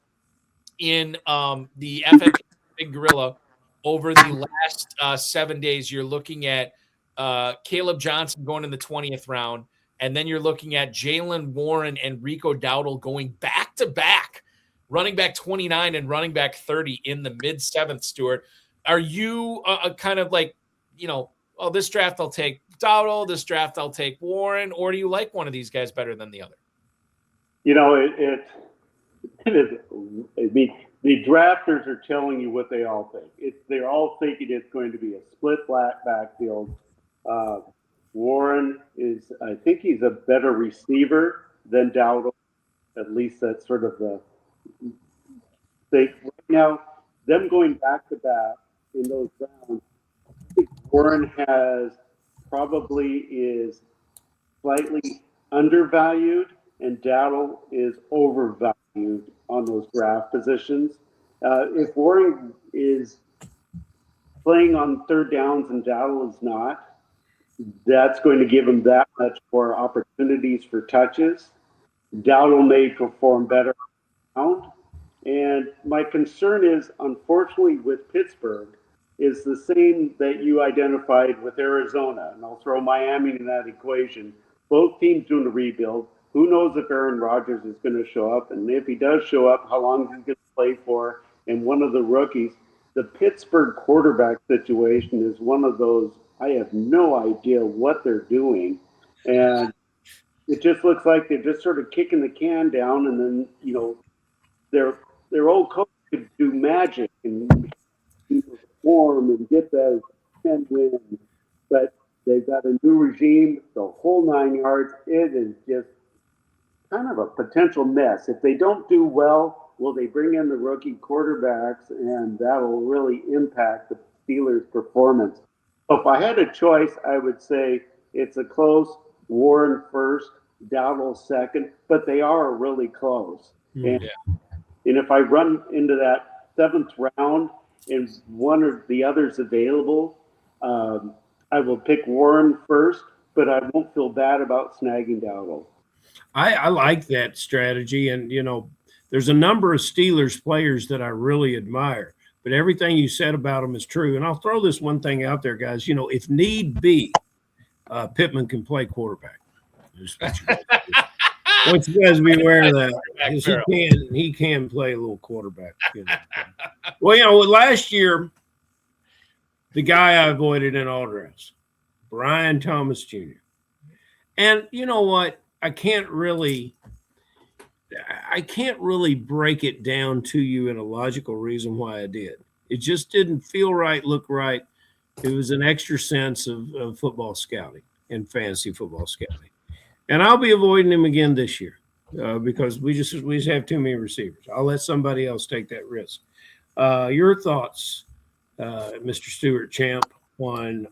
Speaker 1: in the FFPC Big Gorilla, over the last 7 days, you're looking at Caleb Johnson going in the 20th round, and then you're looking at Jalen Warren and Rico Dowdle going back-to-back, running back 29 and running back 30 in the mid-7th, Stewart. Are you kind of like, this draft I'll take Dowdle, this draft I'll take Warren, or do you like one of these guys better than the other?
Speaker 5: It is. I mean, the drafters are telling you what they all think. They're all thinking it's going to be a split backfield. Warren I think he's a better receiver than Dowdle. At least that's sort of the thing. Right now, them going back to back in those rounds, I think Warren is slightly undervalued, and Dowdle is overvalued on those draft positions. If Warren is playing on third downs and Dowdle is not, that's going to give him that much more opportunities for touches. Dowdle may perform better around, And my concern is, unfortunately, with Pittsburgh, is the same that you identified with Arizona. And I'll throw Miami in that equation. Both teams doing a rebuild. Who knows if Aaron Rodgers is going to show up? And if he does show up, how long he's going to play for? And one of the rookies. The Pittsburgh quarterback situation is one of those, I have no idea what they're doing. And it just looks like they're just sort of kicking the can down, and then, you know, their old coach could do magic and perform and get those 10 wins. But they've got a new regime, the whole 9 yards. It is just kind of a potential mess. If they don't do well, will they bring in the rookie quarterbacks, and that'll really impact the Steelers' performance. So if I had a choice, I would say it's a close Warren first, Dowdle second, but they are really close. And if I run into that 7th round and one or the others available, I will pick Warren first, but I won't feel bad about snagging Dowdle.
Speaker 4: I like that strategy, and you know, there's a number of Steelers players that I really admire, but everything you said about them is true. And I'll throw this one thing out there, guys. You know, if need be, Pittman can play quarterback. Once you guys be aware of that, he can play a little quarterback. You know. Well, you know, last year, the guy I avoided in all drafts, Brian Thomas Jr. And you know what? I can't really break it down to you in a logical reason why I did. It just didn't feel right, look right. It was an extra sense of football scouting and fantasy football scouting. And I'll be avoiding him again this year because we just have too many receivers. I'll let somebody else take that risk. Your thoughts, Mr. Stewart Champ, on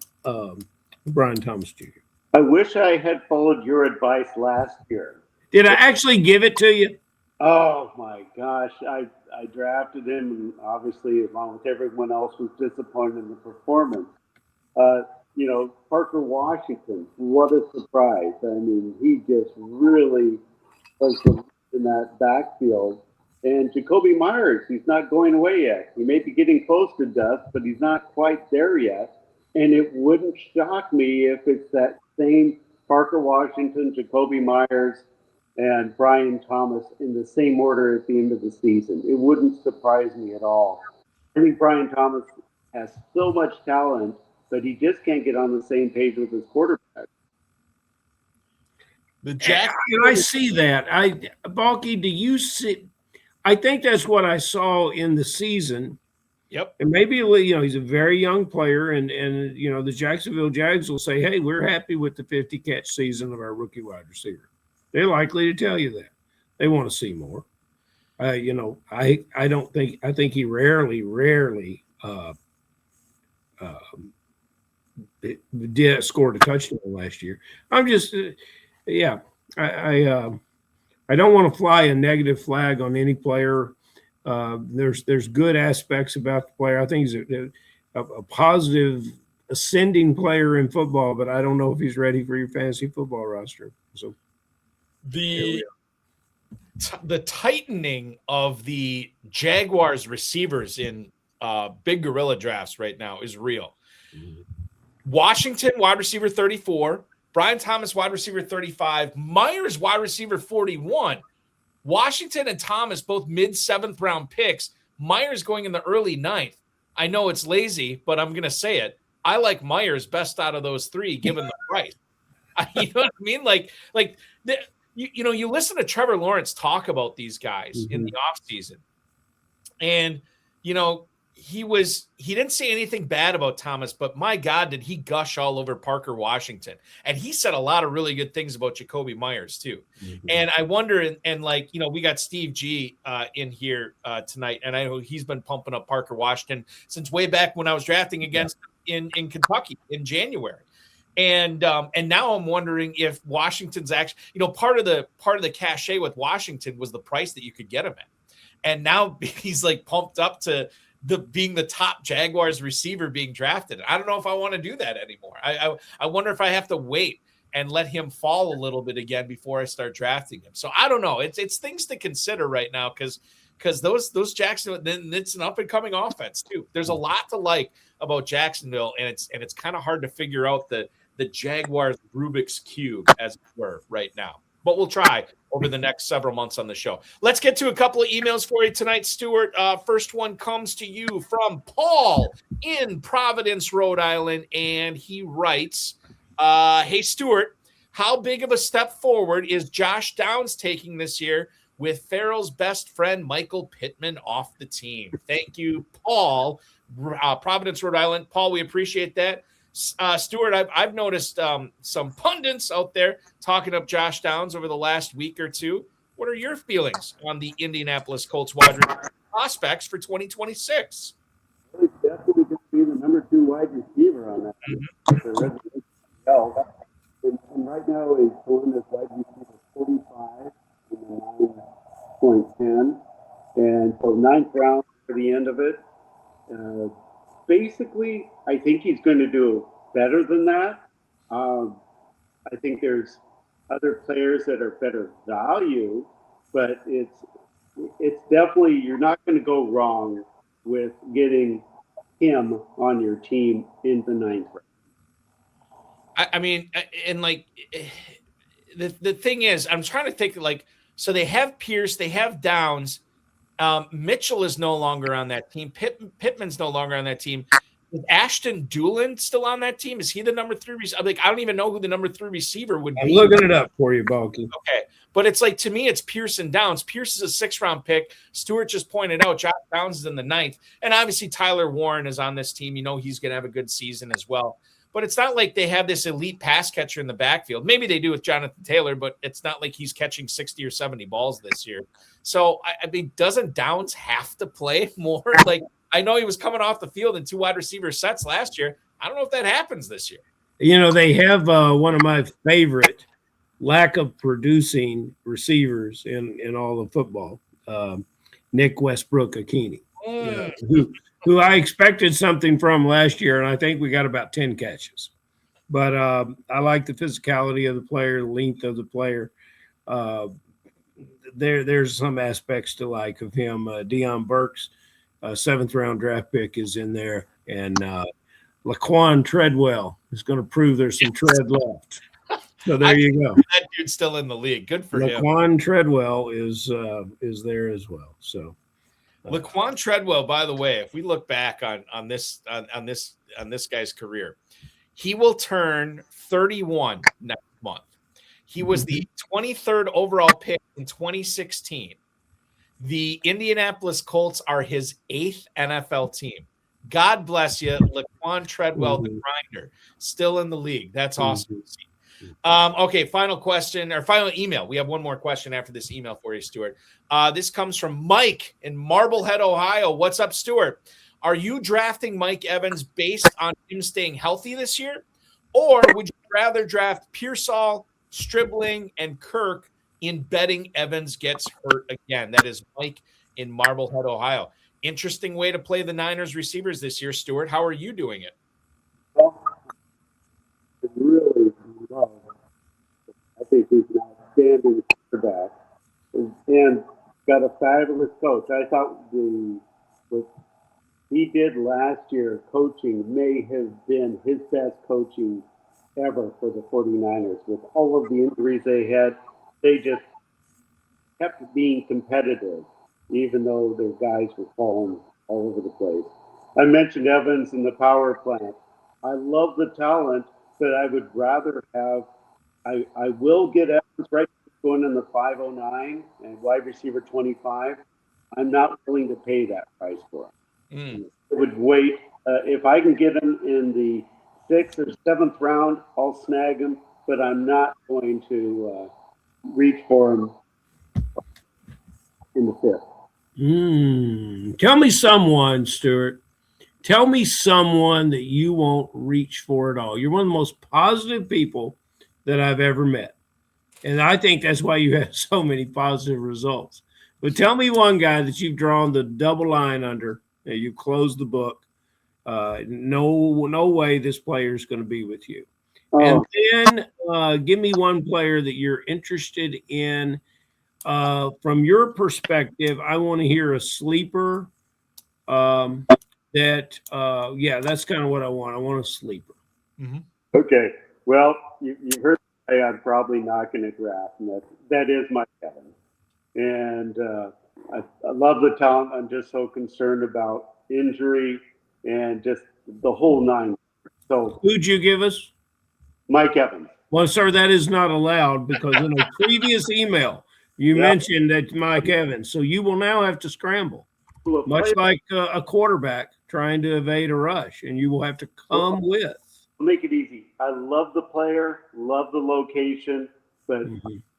Speaker 4: Brian Thomas Jr.?
Speaker 5: I wish I had followed your advice last year.
Speaker 4: Did I actually give it to you?
Speaker 5: Oh my gosh. I drafted him, and obviously, along with everyone else, was disappointed in the performance. You know, Parker Washington, what a surprise. I mean, he just really was in that backfield. And Jacoby Myers, he's not going away yet. He may be getting close to dust, but he's not quite there yet. And it wouldn't shock me if it's that same Parker Washington, Jacoby Myers, and Brian Thomas in the same order at the end of the season. It wouldn't surprise me at all. I think Brian Thomas has so much talent, but he just can't get on the same page with his quarterback.
Speaker 4: I see that. Balky, do you see? I think that's what I saw in the season.
Speaker 1: Yep.
Speaker 4: And maybe, you know, he's a very young player, and you know, the Jacksonville Jags will say, hey, we're happy with the 50-catch season of our rookie wide receiver. They're likely to tell you that. They want to see more. You know, I think he rarely scored a touchdown last year. I'm just, I don't want to fly a negative flag on any player. There's good aspects about the player. I think he's a positive ascending player in football, but I don't know if he's ready for your fantasy football roster. So
Speaker 1: the tightening of the Jaguars receivers in big gorilla drafts right now is real. Mm-hmm. Washington, wide receiver 34. Brian Thomas, wide receiver 35. Myers, wide receiver 41. Washington and Thomas, both mid-7th round picks. Myers going in the early 9th. I know it's lazy, but I'm going to say it. I like Myers best out of those three, given the price. You know what I mean? You listen to Trevor Lawrence talk about these guys in the offseason. And, you know, he didn't say anything bad about Thomas, but my God, did he gush all over Parker Washington. And he said a lot of really good things about Jacoby Myers too. Mm-hmm. And I wonder, and like, you know, we got Steve G in here tonight, and I know he's been pumping up Parker Washington since way back when I was drafting against him in Kentucky in January. And now I'm wondering if Washington's actually, you know, part of the cachet with Washington was the price that you could get him at. And now he's like pumped up to being the top Jaguars receiver being drafted. I don't know if I want to do that anymore. I wonder if I have to wait and let him fall a little bit again before I start drafting him. So I don't know. It's things to consider right now because because those Jacksonville, then it's an up and coming offense too. There's a lot to like about Jacksonville, and it's kind of hard to figure out the Jaguars Rubik's Cube, as it were, right now. But we'll try over the next several months on the show. Let's get to a couple of emails for you tonight, Stuart. First one comes to you from Paul in Providence, Rhode Island, and he writes, hey, Stuart, how big of a step forward is Josh Downs taking this year with Ferrell's best friend, Michael Pittman, off the team? Thank you, Paul, Providence, Rhode Island. Paul, we appreciate that. Stuart, I've noticed some pundits out there talking up Josh Downs over the last week or two. What are your feelings on the Indianapolis Colts wide receiver prospects for 2026?
Speaker 5: He's definitely going to be the number 2 wide receiver on that. And right now he's going as wide receiver 45 in the 9.10. And so 9th round for the end of it. Basically, I think he's going to do better than that. I think there's other players that are better value, but it's definitely, you're not going to go wrong with getting him on your team in the 9th round.
Speaker 1: I mean, and like the thing is, I'm trying to think, like, so they have Pierce, they have Downs. Mitchell is no longer on that team. Pittman's no longer on that team. Is Ashton Doolin still on that team? Is he the number 3 receiver? Like, I don't even know who the number 3 receiver would be.
Speaker 4: I'm looking it up for you, Balky.
Speaker 1: Okay. But it's like, to me, it's Pierce and Downs. Pierce is a 6th-round pick. Stuart just pointed out Josh Downs is in the 9th. And obviously Tyler Warren is on this team. You know he's going to have a good season as well. But it's not like they have this elite pass catcher in the backfield. Maybe they do with Jonathan Taylor, but it's not like he's catching 60 or 70 balls this year. So, I mean, doesn't Downs have to play more? Like, I know he was coming off the field in 2 wide receiver sets last year. I don't know if that happens this year.
Speaker 4: You know, they have one of my favorite lack of producing receivers in all of football, Nick Westbrook-Akini, who I expected something from last year, and I think we got about 10 catches. But I like the physicality of the player, the length of the player. There's some aspects to like of him. Deion Burks, 7th-round draft pick, is in there, and Laquan Treadwell is going to prove there's some tread left. So there you go.
Speaker 1: That dude's still in the league. Good for him.
Speaker 4: Laquan Treadwell is there as well. So
Speaker 1: Laquan Treadwell, by the way, if we look back on this guy's career, he will turn 31 next month. He was the 23rd overall pick in 2016. The Indianapolis Colts are his 8th NFL team. God bless you, Laquan Treadwell, the grinder, still in the league. That's awesome to see. Okay, final question or final email. We have one more question after this email for you, Stuart. This comes from Mike in Marblehead, Ohio. What's up, Stuart? Are you drafting Mike Evans based on him staying healthy this year? Or would you rather draft Pearsall, Stribling, and Kirk in betting Evans gets hurt again? That is Mike in Marblehead, Ohio. Interesting way to play the Niners receivers this year, Stuart. How are you doing it?
Speaker 5: Well, really love. I think he's an outstanding quarterback and got a fabulous coach. I thought what he did last year coaching may have been his best coaching ever for the 49ers. With all of the injuries they had, they just kept being competitive, even though their guys were falling all over the place. I mentioned Evans in the power plant. I love the talent, but I would rather have I will get Evans right going in the 509 and wide receiver 25. I'm not willing to pay that price for him. I would wait. If I can get him in the 6th or 7th round, I'll snag him, but I'm not going to reach for him in the 5th.
Speaker 4: Tell me someone, Stuart. Tell me someone that you won't reach for at all. You're one of the most positive people that I've ever met. And I think that's why you have so many positive results. But tell me one guy that you've drawn the double line under, that you closed the book. No way this player is going to be with you. And then give me one player that you're interested in From your perspective, I want to hear a sleeper. That's kind of what I want. I want a sleeper.
Speaker 1: Mm-hmm.
Speaker 5: Okay. Well, you heard me say I'm probably not going to draft, and that is my Kevin. And I love the talent. I'm just so concerned about injury and just the whole nine. So
Speaker 4: who'd you give us?
Speaker 5: Mike Evans.
Speaker 4: Well, sir, that is not allowed because in a previous email you mentioned that Mike Evans. So you will now have to scramble, much like a quarterback trying to evade a rush, and you will have to come with.
Speaker 5: I'll make it easy. I love the player, love the location, but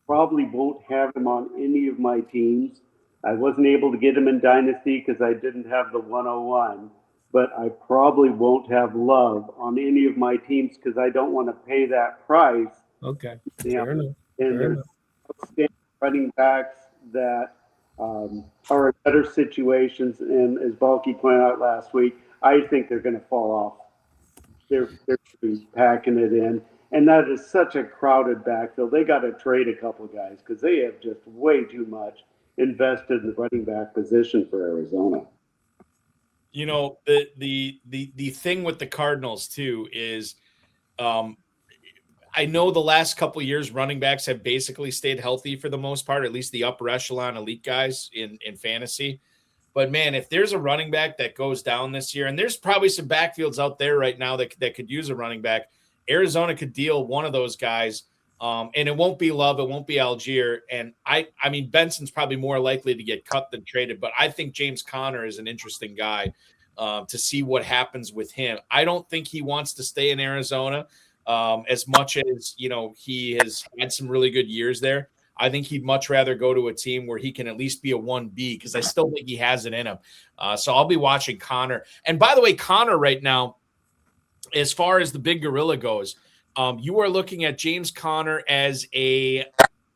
Speaker 5: probably won't have him on any of my teams. I wasn't able to get him in Dynasty because I didn't have the 101, but I probably won't have Love on any of my teams because I don't want to pay that price.
Speaker 4: Okay.
Speaker 5: Fair enough. And there's outstanding running backs that are in better situations. And as Balky pointed out last week, I think they're going to fall off. They're packing it in. And that is such a crowded backfield. They got to trade a couple of guys because they have just way too much invested in the running back position for Arizona.
Speaker 1: You know, the thing with the Cardinals too is, I know the last couple of years running backs have basically stayed healthy for the most part, at least the upper echelon elite guys in fantasy. But man, if there's a running back that goes down this year, and there's probably some backfields out there right now that could use a running back, Arizona could deal one of those guys. And it won't be Love, it won't be Algier. And I mean, Benson's probably more likely to get cut than traded, but I think James Conner is an interesting guy to see what happens with him. I don't think he wants to stay in Arizona as much as, you know, he has had some really good years there. I think he'd much rather go to a team where he can at least be a 1B because I still think he has it in him. So I'll be watching Conner. And by the way, Conner right now, as far as the Big Gorilla goes, you are looking at James Conner as a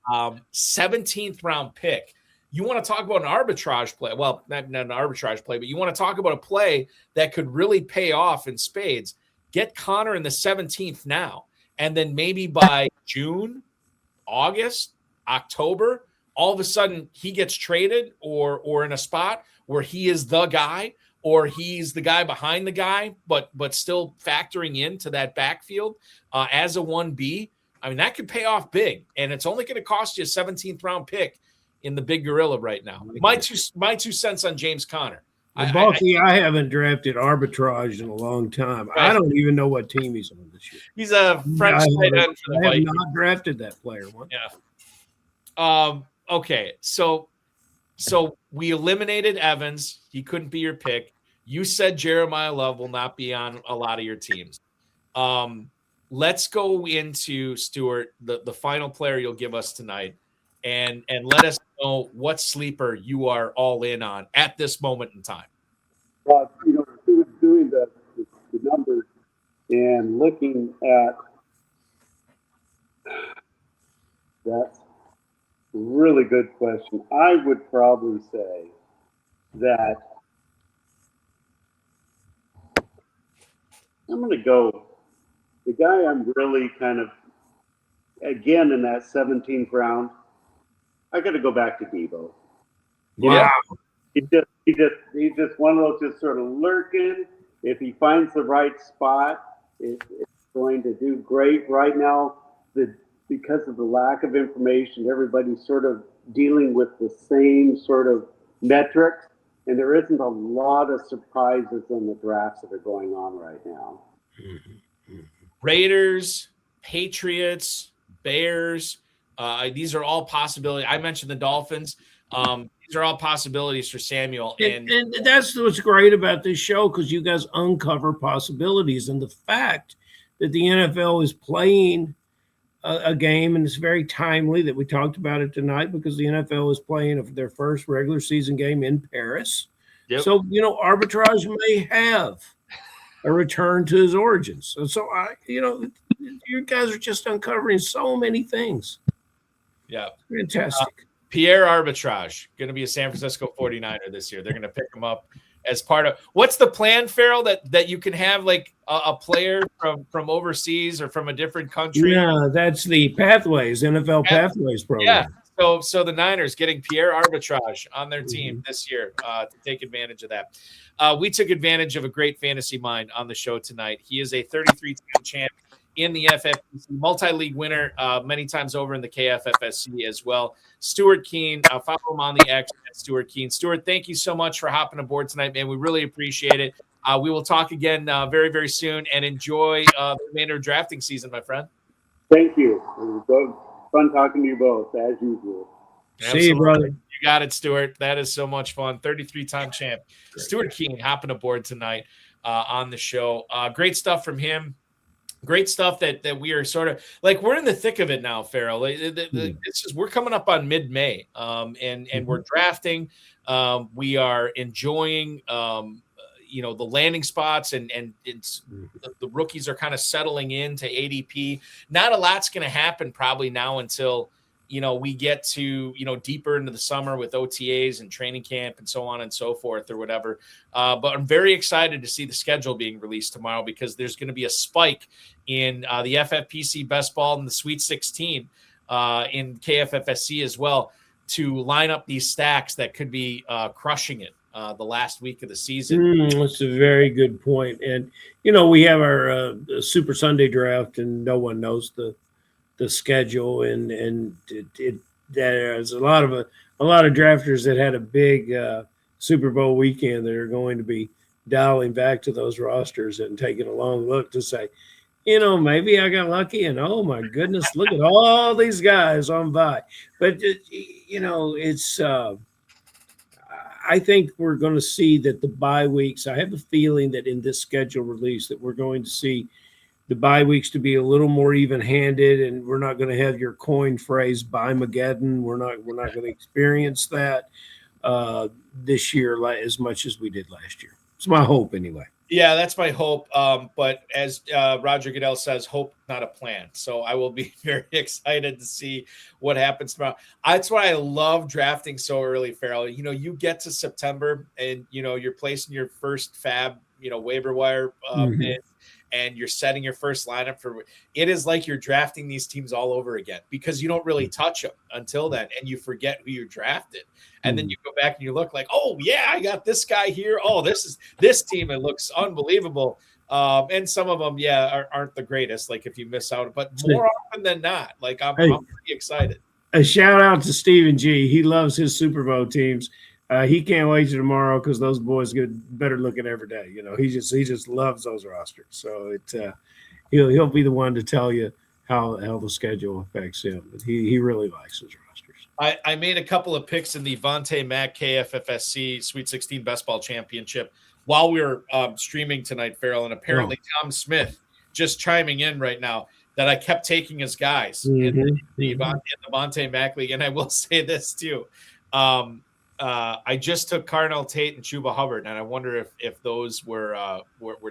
Speaker 1: 17th round pick. You want to talk about an arbitrage play. Well, not an arbitrage play, but you want to talk about a play that could really pay off in spades. Get Conner in the 17th now. And then maybe by June, August, October, all of a sudden he gets traded or in a spot where he is the guy, or he's the guy behind the guy, but still factoring into that backfield as a 1B. I mean, that could pay off big, and it's only going to cost you a 17th round pick in the Big Gorilla right now. My two cents on James Conner.
Speaker 4: Balky, I haven't drafted arbitrage in a long time. Right. I don't even know what team he's on this year.
Speaker 1: He's a French tight end for the Vikings.
Speaker 4: I have not drafted that player.
Speaker 1: Yeah. Okay, so we eliminated Evans. He couldn't be your pick. You said Jeremiah Love will not be on a lot of your teams. Let's go into, Stewart, the final player you'll give us tonight, and let us know what sleeper you are all in on at this moment in time.
Speaker 5: Well, you know, he was doing the numbers and looking at that. Really good question. I would probably say that I'm going to go the guy I'm really kind of, again, in that 17th round, I got to go back to Debo.
Speaker 1: Yeah.
Speaker 5: He's just one of those just sort of lurking. If he finds the right spot, it's going to do great. Right now, because of the lack of information, everybody's sort of dealing with the same sort of metrics, and there isn't a lot of surprises in the drafts that are going on right now.
Speaker 1: Raiders, Patriots, Bears, these are all possibilities. I mentioned the Dolphins. These are all possibilities for Samuel.
Speaker 4: And that's what's great about this show, because you guys uncover possibilities. And the fact that the NFL is playing a game, and it's very timely that we talked about it tonight, because the NFL is playing their first regular season game in Paris.
Speaker 1: Yep.
Speaker 4: So, arbitrage may have a return to his origins. So you guys are just uncovering so many things.
Speaker 1: Yeah.
Speaker 4: Fantastic.
Speaker 1: Pierre Arbitrage, going to be a San Francisco 49er this year. They're going to pick him up as part of – what's the plan, Ferrell, that you can have like a player from overseas or from a different country?
Speaker 4: Yeah, that's the Pathways, NFL Pathways program.
Speaker 1: Yeah, So the Niners getting Pierre Arbitrage on their team this year to take advantage of that. We took advantage of a great fantasy mind on the show tonight. He is a 33-time champ in the FFPC, multi-league winner many times over in the KFFSC as well. Stewart Kuehne, follow him on the X at Stewart Kuehne. Stewart, thank you so much for hopping aboard tonight, man. We really appreciate it. We will talk again very, very soon, and enjoy the remainder of drafting season, my friend.
Speaker 5: Thank you. It was fun talking to you both, as usual.
Speaker 1: Absolutely.
Speaker 4: See you, brother.
Speaker 1: You got it, Stewart. That is so much fun. 33-time champ. Stewart Kuehne hopping aboard tonight on the show. Great stuff from him. Great stuff that we are sort of like, we're in the thick of it now, Ferrell. We're coming up on mid-May, and we're drafting. We are enjoying the landing spots, and it's the rookies are kind of settling into ADP. Not a lot's going to happen probably now until we get to deeper into the summer with OTAs and training camp and so on and so forth or whatever. But I'm very excited to see the schedule being released tomorrow, because there's going to be a spike in the FFPC Best Ball and the Sweet 16 in KFFSC as well, to line up these stacks that could be crushing it the last week of the season.
Speaker 4: That's a very good point. And, we have our Super Sunday draft, and no one knows the schedule, and there's a lot of drafters that had a big Super Bowl weekend that are going to be dialing back to those rosters and taking a long look to say, maybe I got lucky, and oh my goodness, look at all these guys on by. But it's I think we're going to see that the bye weeks. I have a feeling that in this schedule release that we're going to see the bye weeks to be a little more even-handed, and we're not going to have your coined phrase "Bye-mageddon." We're not going to experience that this year as much as we did last year. It's my hope, anyway.
Speaker 1: Yeah, that's my hope. But as Roger Goodell says, hope, not a plan. So I will be very excited to see what happens tomorrow. That's why I love drafting so early, Ferrell. You get to September, and you're placing your first fab, waiver wire bid, and you're setting your first lineup for it. Is like you're drafting these teams all over again, because you don't really touch them until then, and you forget who you drafted. And then you go back and you look like, oh yeah, I got this guy here. Oh, this team. It looks unbelievable. And some of them, aren't the greatest. Like if you miss out, but more often than not, like I'm pretty excited.
Speaker 4: A shout out to Stephen G. He loves his Super Bowl teams. He can't wait to tomorrow, because those boys get better looking every day. He just loves those rosters. So he'll be the one to tell you how the schedule affects him. But he really likes his rosters.
Speaker 1: I made a couple of picks in the Vontae Mack KFFSC Sweet 16 Best Ball Championship while we were streaming tonight, Ferrell, and apparently Tom Smith just chiming in right now that I kept taking as guys in the Vontae Mack League. And I will say this too. I just took Carnell Tate and Chuba Hubbard, and I wonder if those were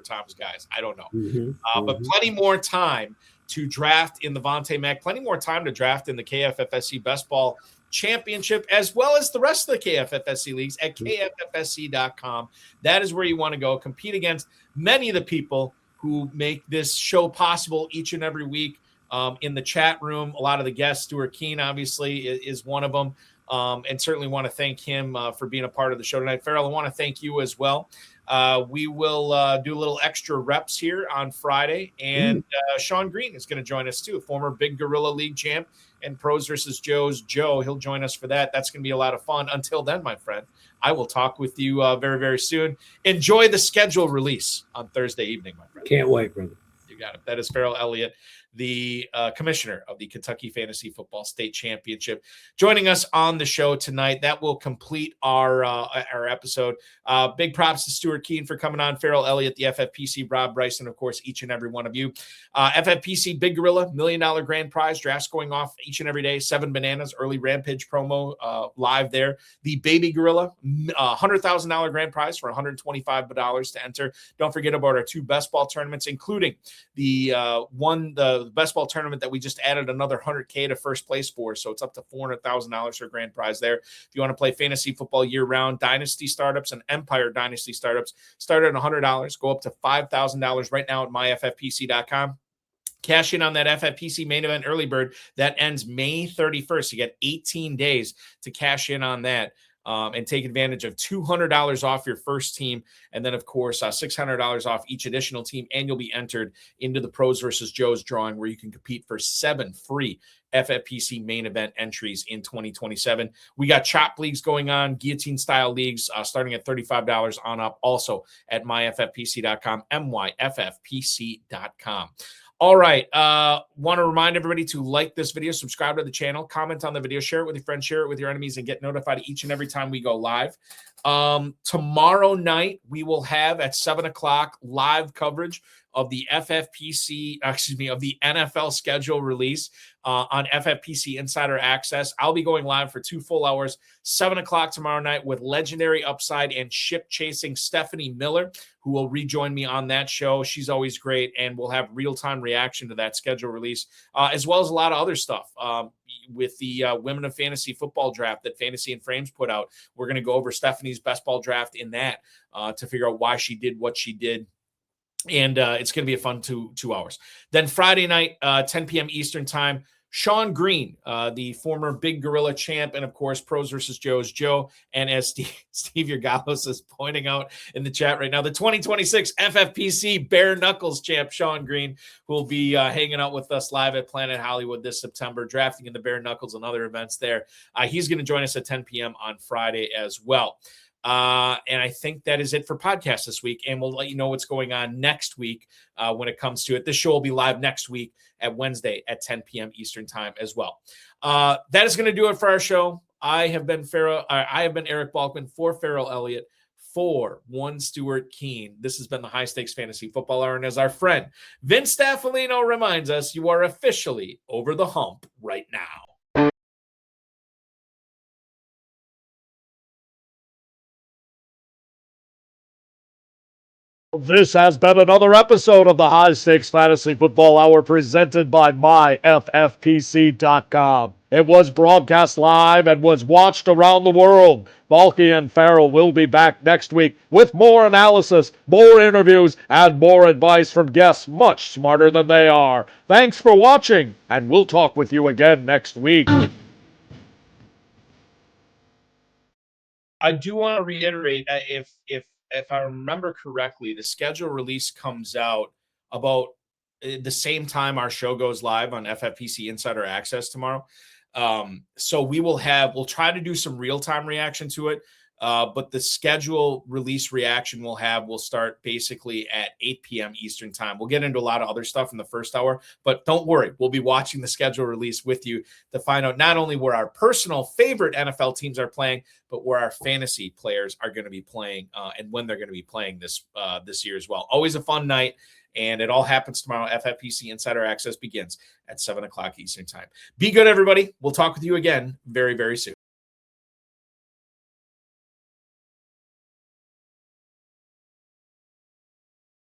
Speaker 1: Tom's guys. I don't know. But plenty more time to draft in the Vontae Mack, plenty more time to draft in the KFFSC Best Ball Championship, as well as the rest of the KFFSC leagues at KFFSC.com. That is where you want to go. Compete against many of the people who make this show possible each and every week in the chat room. A lot of the guests, Stewart Kuehne, obviously, is one of them. And certainly want to thank him for being a part of the show tonight. Ferrell, I want to thank you as well. We will do a little extra reps here on Friday, and Sean Green is going to join us too, former Big Gorilla League champ and Pros versus Joe's Joe. He'll join us for that. That's going to be a lot of fun. Until then, my friend, I will talk with you very, very soon. Enjoy the schedule release on Thursday evening, my friend.
Speaker 4: Can't wait, brother.
Speaker 1: You got it. That is Ferrell Elliott, the commissioner of the Kentucky Fantasy Football State Championship, joining us on the show tonight. That will complete our episode. Big props to Stewart Kuehne for coming on, Ferrell Elliott, the FFPC, Rob Bryson, of course, each and every one of you. FFPC Big Gorilla, $1 million grand prize, drafts going off each and every day, 7 bananas, early Rampage promo live there. The Baby Gorilla, $100,000 grand prize for $125 to enter. Don't forget about our 2 best ball tournaments, including the best ball tournament that we just added another $100K to first place for. So it's up to $400,000 for grand prize there. If you want to play fantasy football year round, Dynasty startups and Empire Dynasty startups start at $100, go up to $5,000 right now at myffpc.com. Cash in on that FFPC main event early bird that ends May 31st. You get 18 days to cash in on that. And take advantage of $200 off your first team. And then, of course, $600 off each additional team. And you'll be entered into the Pros versus Joes drawing, where you can compete for 7 free FFPC main event entries in 2027. We got chop leagues going on, guillotine style leagues, starting at $35 on up, also at myffpc.com, myffpc.com. All right. Want to remind everybody to like this video, subscribe to the channel, comment on the video, share it with your friends, share it with your enemies, and get notified each and every time we go live. Tomorrow night, we will have at 7 o'clock live coverage of the of the NFL schedule release on FFPC Insider Access. I'll be going live for 2 full hours, 7 o'clock tomorrow night, with legendary upside and ship chasing Stephanie Miller, who will rejoin me on that show. She's always great, and we'll have real-time reaction to that schedule release, as well as a lot of other stuff. With the Women of Fantasy Football draft that Fantasy and Frames put out, we're going to go over Stephanie's best ball draft in that to figure out why she did what she did. And it's going to be a fun 2 hours. Then Friday night, 10 p.m. Eastern time, Sean Green, the former Big Gorilla champ, and of course, Pros versus Joe's Joe. And as Steve Yurgalos is pointing out in the chat right now, the 2026 FFPC Bare Knuckles champ, Sean Green, who will be hanging out with us live at Planet Hollywood this September, drafting in the Bare Knuckles and other events there. He's going to join us at 10 p.m. on Friday as well. And I think that is it for podcasts this week. And we'll let you know what's going on next week when it comes to it. This show will be live next week at Wednesday at 10 p.m. Eastern time as well. That is going to do it for our show. I have been Eric Balkman for Ferrell Elliott, for one Stewart Kuehne. This has been the High Stakes Fantasy Football Hour. And as our friend Vince Staffolino reminds us, you are officially over the hump right now.
Speaker 3: This has been another episode of the High Stakes Fantasy Football Hour presented by myffpc.com. It was broadcast live and was watched around the world. Balky and Ferrell will be back next week with more analysis, more interviews, and more advice from guests much smarter than they are. Thanks for watching, and we'll talk with you again next week.
Speaker 1: I do want to reiterate, if I remember correctly, the schedule release comes out about the same time our show goes live on FFPC Insider Access tomorrow. So we'll try to do some real-time reaction to it. But the schedule release reaction will start basically at 8 p.m. Eastern time. We'll get into a lot of other stuff in the first hour, but don't worry. We'll be watching the schedule release with you to find out not only where our personal favorite NFL teams are playing, but where our fantasy players are going to be playing and when they're going to be playing this year as well. Always a fun night, and it all happens tomorrow. FFPC Insider Access begins at 7 o'clock Eastern time. Be good, everybody. We'll talk with you again very, very soon.